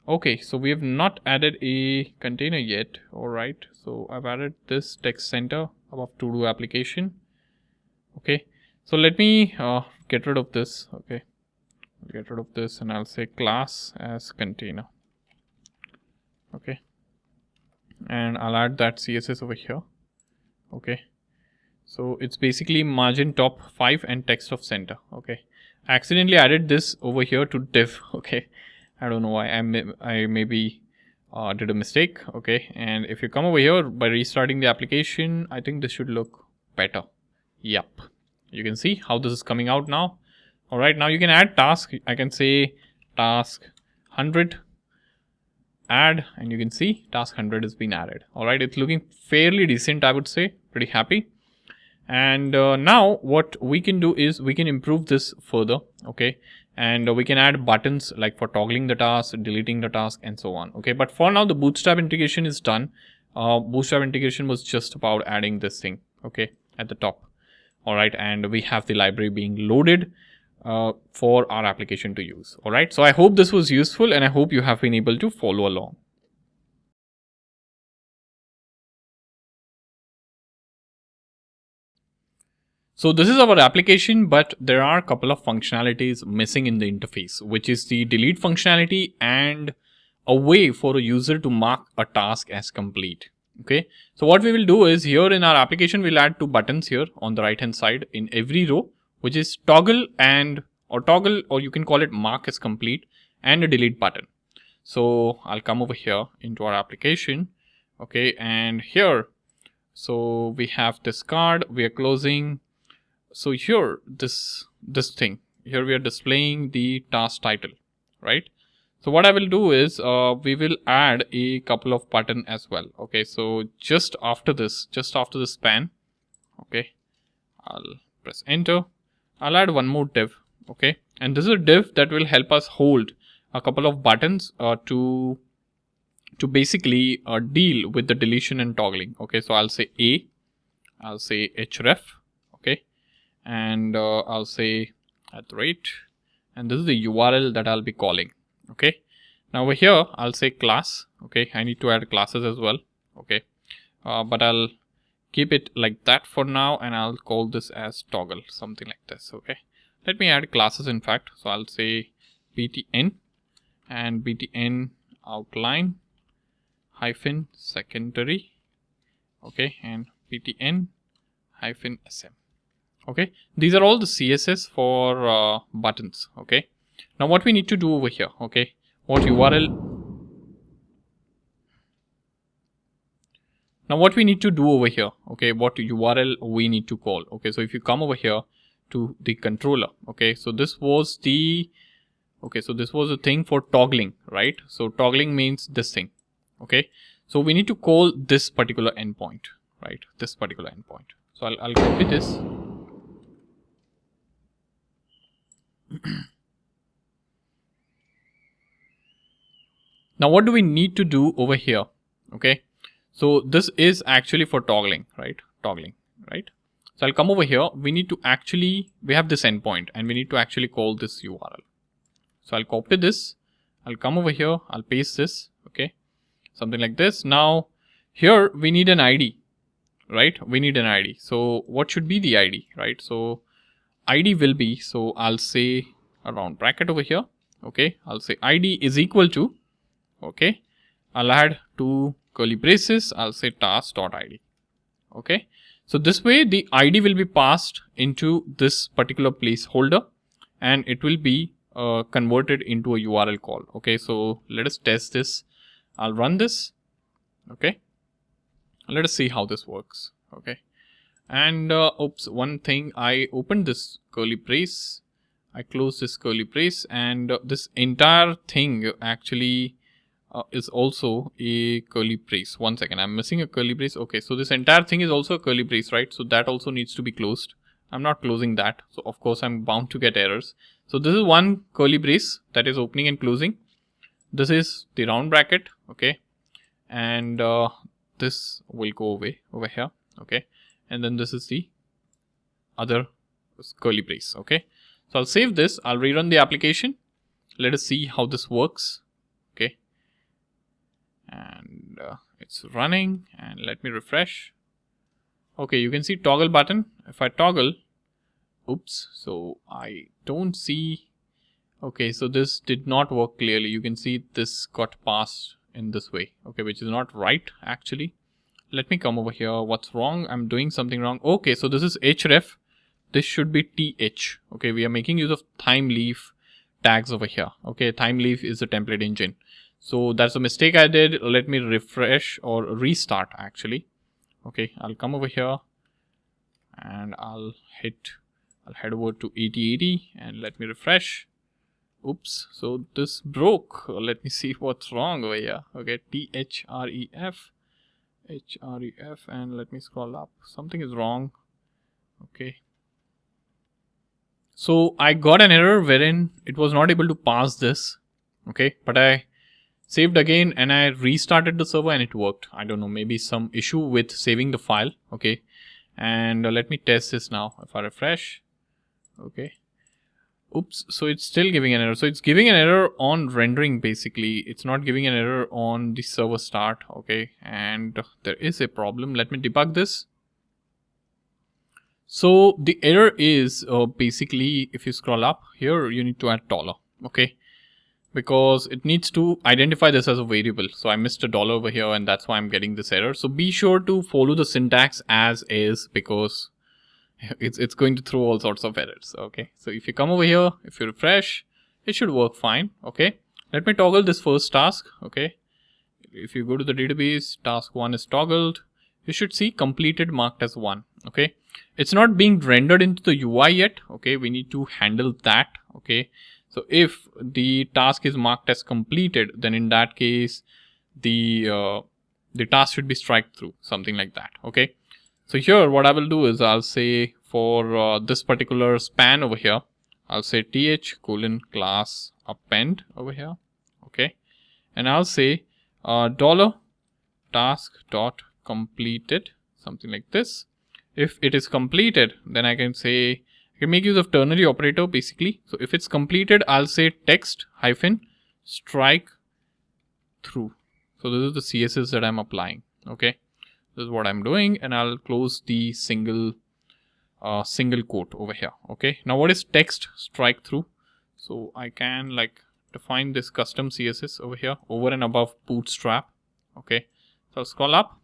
[SPEAKER 2] Okay, so we have not added a container yet. All right, so I've added this text center above Todo application. Okay, so let me get rid of this. Okay, I'll get rid of this, and I'll say class as container. Okay, and I'll add that CSS over here. Okay, so it's basically margin top 5 and text of center. Okay, I accidentally added this over here to div. Okay, I don't know why. I maybe did a mistake. Okay, and if you come over here by restarting the application, I think this should look better. Yep, you can see how this is coming out now. All right, now you can add task. I can say task 100 add, and you can see task 100 has been added. All right, it's looking fairly decent, I would say. Pretty happy. And now what we can do is we can improve this further. Okay, and we can add buttons like for toggling the task, deleting the task, and so on. Okay, but for now the Bootstrap integration is done. Bootstrap integration was just about adding this thing, okay, at the top. All right, and we have the library being loaded for our application to use. All right, so I hope this was useful, and I hope you have been able to follow along. So this is our application, but there are a couple of functionalities missing in the interface, which is the delete functionality and a way for a user to mark a task as complete. Okay, so what we will do is here in our application, we'll add two buttons here on the right hand side in every row, which is toggle and or toggle, or you can call it mark as complete, and a delete button. So I'll come over here into our application. Okay, and here, so we have this card, we are closing. So here, this thing, here we are displaying the task title, right? So what I will do is we will add a couple of button as well. Okay, so just after this span, okay, I'll press enter. I'll add one more div. Okay, and this is a div that will help us hold a couple of buttons to basically deal with the deletion and toggling. Okay, so I'll say A, I'll say href, okay, and I'll say @ and this is the URL that I'll be calling. Okay, now over here I'll say class. Okay, I need to add classes as well. Okay, but I'll keep it like that for now, and I'll call this as toggle, something like this. Okay, let me add classes in fact. So I'll say btn and btn outline hyphen secondary, okay, and btn hyphen sm. Okay, these are all the CSS for buttons. Okay, now what we need to do over here, okay, what URL, now what we need to do over here, okay, what URL we need to call. Okay, so if you come over here to the controller, okay, so this was the, okay, so this was the thing for toggling, right? So toggling means this thing. Okay, so we need to call this particular endpoint, right? This particular endpoint. So I'll copy this. Now what do we need to do over here? Okay, so this is actually for toggling, right? Toggling, right? So I'll come over here. We need to actually, we have this endpoint and we need to actually call this URL. So I'll copy this. I'll come over here. I'll paste this. Okay, something like this. Now here we need an ID, right? We need an ID. So what should be the ID, right? So ID will be, so I'll say a round bracket over here. Okay, I'll say ID is equal to, okay, I'll add two curly braces. I'll say task.id. Okay, so this way the ID will be passed into this particular placeholder and it will be converted into a URL call. Okay, so let us test this. I'll run this. Okay, let us see how this works. Okay, and oops, one thing, I opened this curly brace, I closed this curly brace, and this entire thing actually is also a curly brace. One second, I'm missing a curly brace. Okay, so this entire thing is also a curly brace, right? So that also needs to be closed. I'm not closing that, so of course I'm bound to get errors. So this is one curly brace that is opening and closing. This is the round bracket. Okay, and this will go away over here. Okay, and then this is the other curly brace. Okay, so I'll save this. I'll rerun the application. Let us see how this works. Okay, and it's running, and let me refresh. Okay, you can see toggle button. If I toggle, oops, so I don't see. Okay, so this did not work clearly. You can see this got passed in this way. Okay, which is not right actually. Let me come over here. What's wrong? I'm doing something wrong. Okay, so this is href. This should be th. Okay, we are making use of Thymeleaf tags over here. Okay, Thymeleaf is the template engine. So that's a mistake I did. Let me refresh or restart actually. Okay, I'll come over here and I'll head over to 8080 and let me refresh. Oops, so this broke. Let me see what's wrong over here. Okay, thref, and let me scroll up. Something is wrong. Okay, so I got an error wherein it was not able to pass this. Okay, but I saved again and I restarted the server and it worked. I don't know, maybe some issue with saving the file. Okay, and let me test this now. If I refresh, okay, oops, so it's still giving an error. So it's giving an error on rendering basically. It's not giving an error on the server start. Okay, and there is a problem. Let me debug this. So the error is basically, if you scroll up here, you need to add $. Okay, because it needs to identify this as a variable. So I missed a $. Over here and that's why I'm getting this error. So be sure to follow the syntax as is, because it's going to throw all sorts of errors. Okay, so if you come over here, if you refresh, it should work fine. Okay, let me toggle this first task. Okay, if you go to the database, task 1 is toggled. You should see completed marked as 1. Okay, it's not being rendered into the UI yet. Okay, we need to handle that. Okay, so if the task is marked as completed, then in that case the task should be strike through, something like that. Okay, so here what I will do is I'll say for this particular span over here, I'll say th::class append over here. Okay, and I'll say $task.completed, something like this. If it is completed, then I can say, I can make use of ternary operator basically. So if it's completed, I'll say text hyphen strike through. So this is the CSS that I'm applying. Okay, this is what I'm doing, and I'll close the single quote over here. Okay, now what is text strike through? So I can like define this custom CSS over here, over and above Bootstrap. Okay, so I'll scroll up,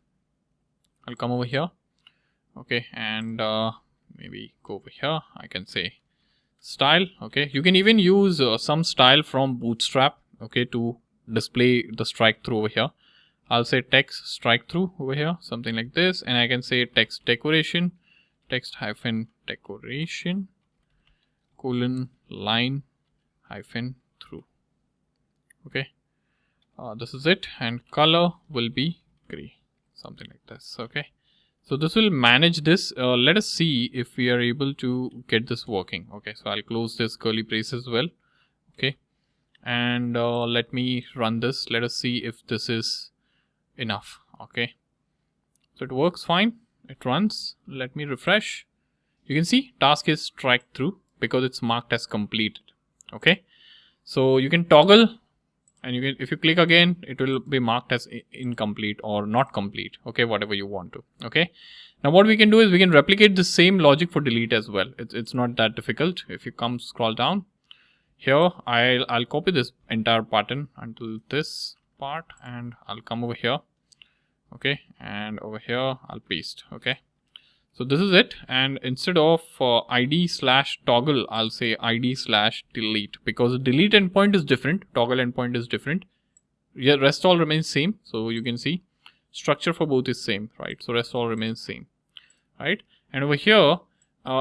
[SPEAKER 2] I'll come over here. Okay, and maybe go over here. I can say style. Okay, you can even use some style from Bootstrap. Okay, to display the strike through over here. I'll say text strike through over here, something like this, and I can say text decoration, text hyphen decoration colon line hyphen through. Okay, this is it, and color will be gray, something like this. Okay, so this will manage this. Let us see if we are able to get this working. Okay, so I'll close this curly brace as well. Okay, and let me run this. Let us see if this is enough. Okay, so it works fine, it runs. Let me refresh. You can see task is strike through because it's marked as completed. Okay, so you can toggle, and you can, if you click again, it will be marked as incomplete or not complete. Okay, whatever you want to. Okay, now what we can do is we can replicate the same logic for delete as well. It's not that difficult. If you come scroll down here, I'll copy this entire button until this part, and I'll come over here. Okay, and over here I'll paste. Okay, so this is it, and instead of id/toggle, I'll say id/delete, because the delete endpoint is different, toggle endpoint is different. Yeah, rest all remains same. So you can see structure for both is same, right? So rest all remains same, right? And over here,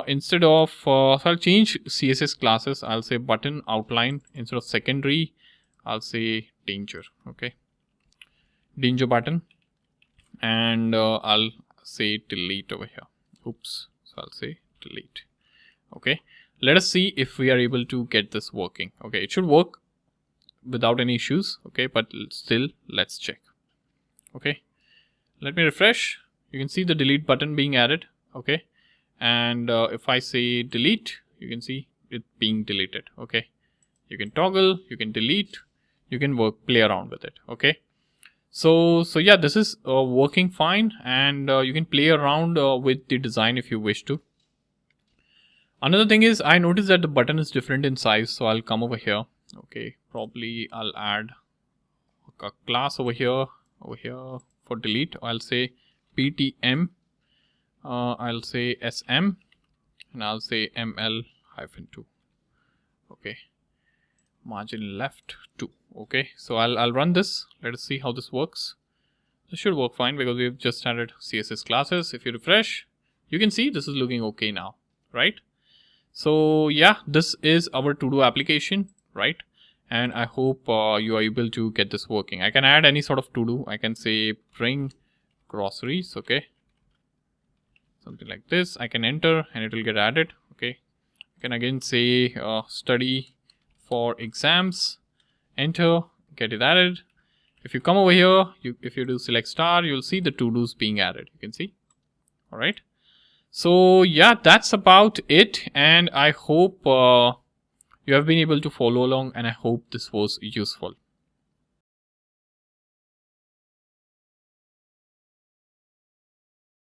[SPEAKER 2] instead of so I'll change CSS classes. I'll say button outline, instead of secondary I'll say danger. Okay, danger button, and I'll say delete over here. Oops, so I'll say delete. Okay, let us see if we are able to get this working. Okay, it should work without any issues. Okay, but still let's check. Okay, let me refresh. You can see the delete button being added. Okay, and if I say delete, you can see it being deleted. Okay, you can toggle, you can delete, you can play around with it. Okay, so yeah, this is working fine, and you can play around with the design if you wish to. Another thing is, I noticed that the button is different in size, so I'll come over here. Okay, probably I'll add a class over here for delete. I'll say ptm, I'll say sm, and I'll say ml-2. Okay, margin left 2. Okay, so I'll run this. Let us see how this works. This should work fine because we've just added CSS classes. If you refresh, you can see this is looking okay now, right? So yeah, this is our Todo application, right? And I hope you are able to get this working. I can add any sort of Todo. I can say bring groceries. Okay, something like this. I can enter and it will get added. Okay, I can again say study for exams, enter, get it added. If you come over here, if you do select star, you'll see the to-dos being added. You can see. All right, so yeah, that's about it, and I hope you have been able to follow along, and I hope this was useful.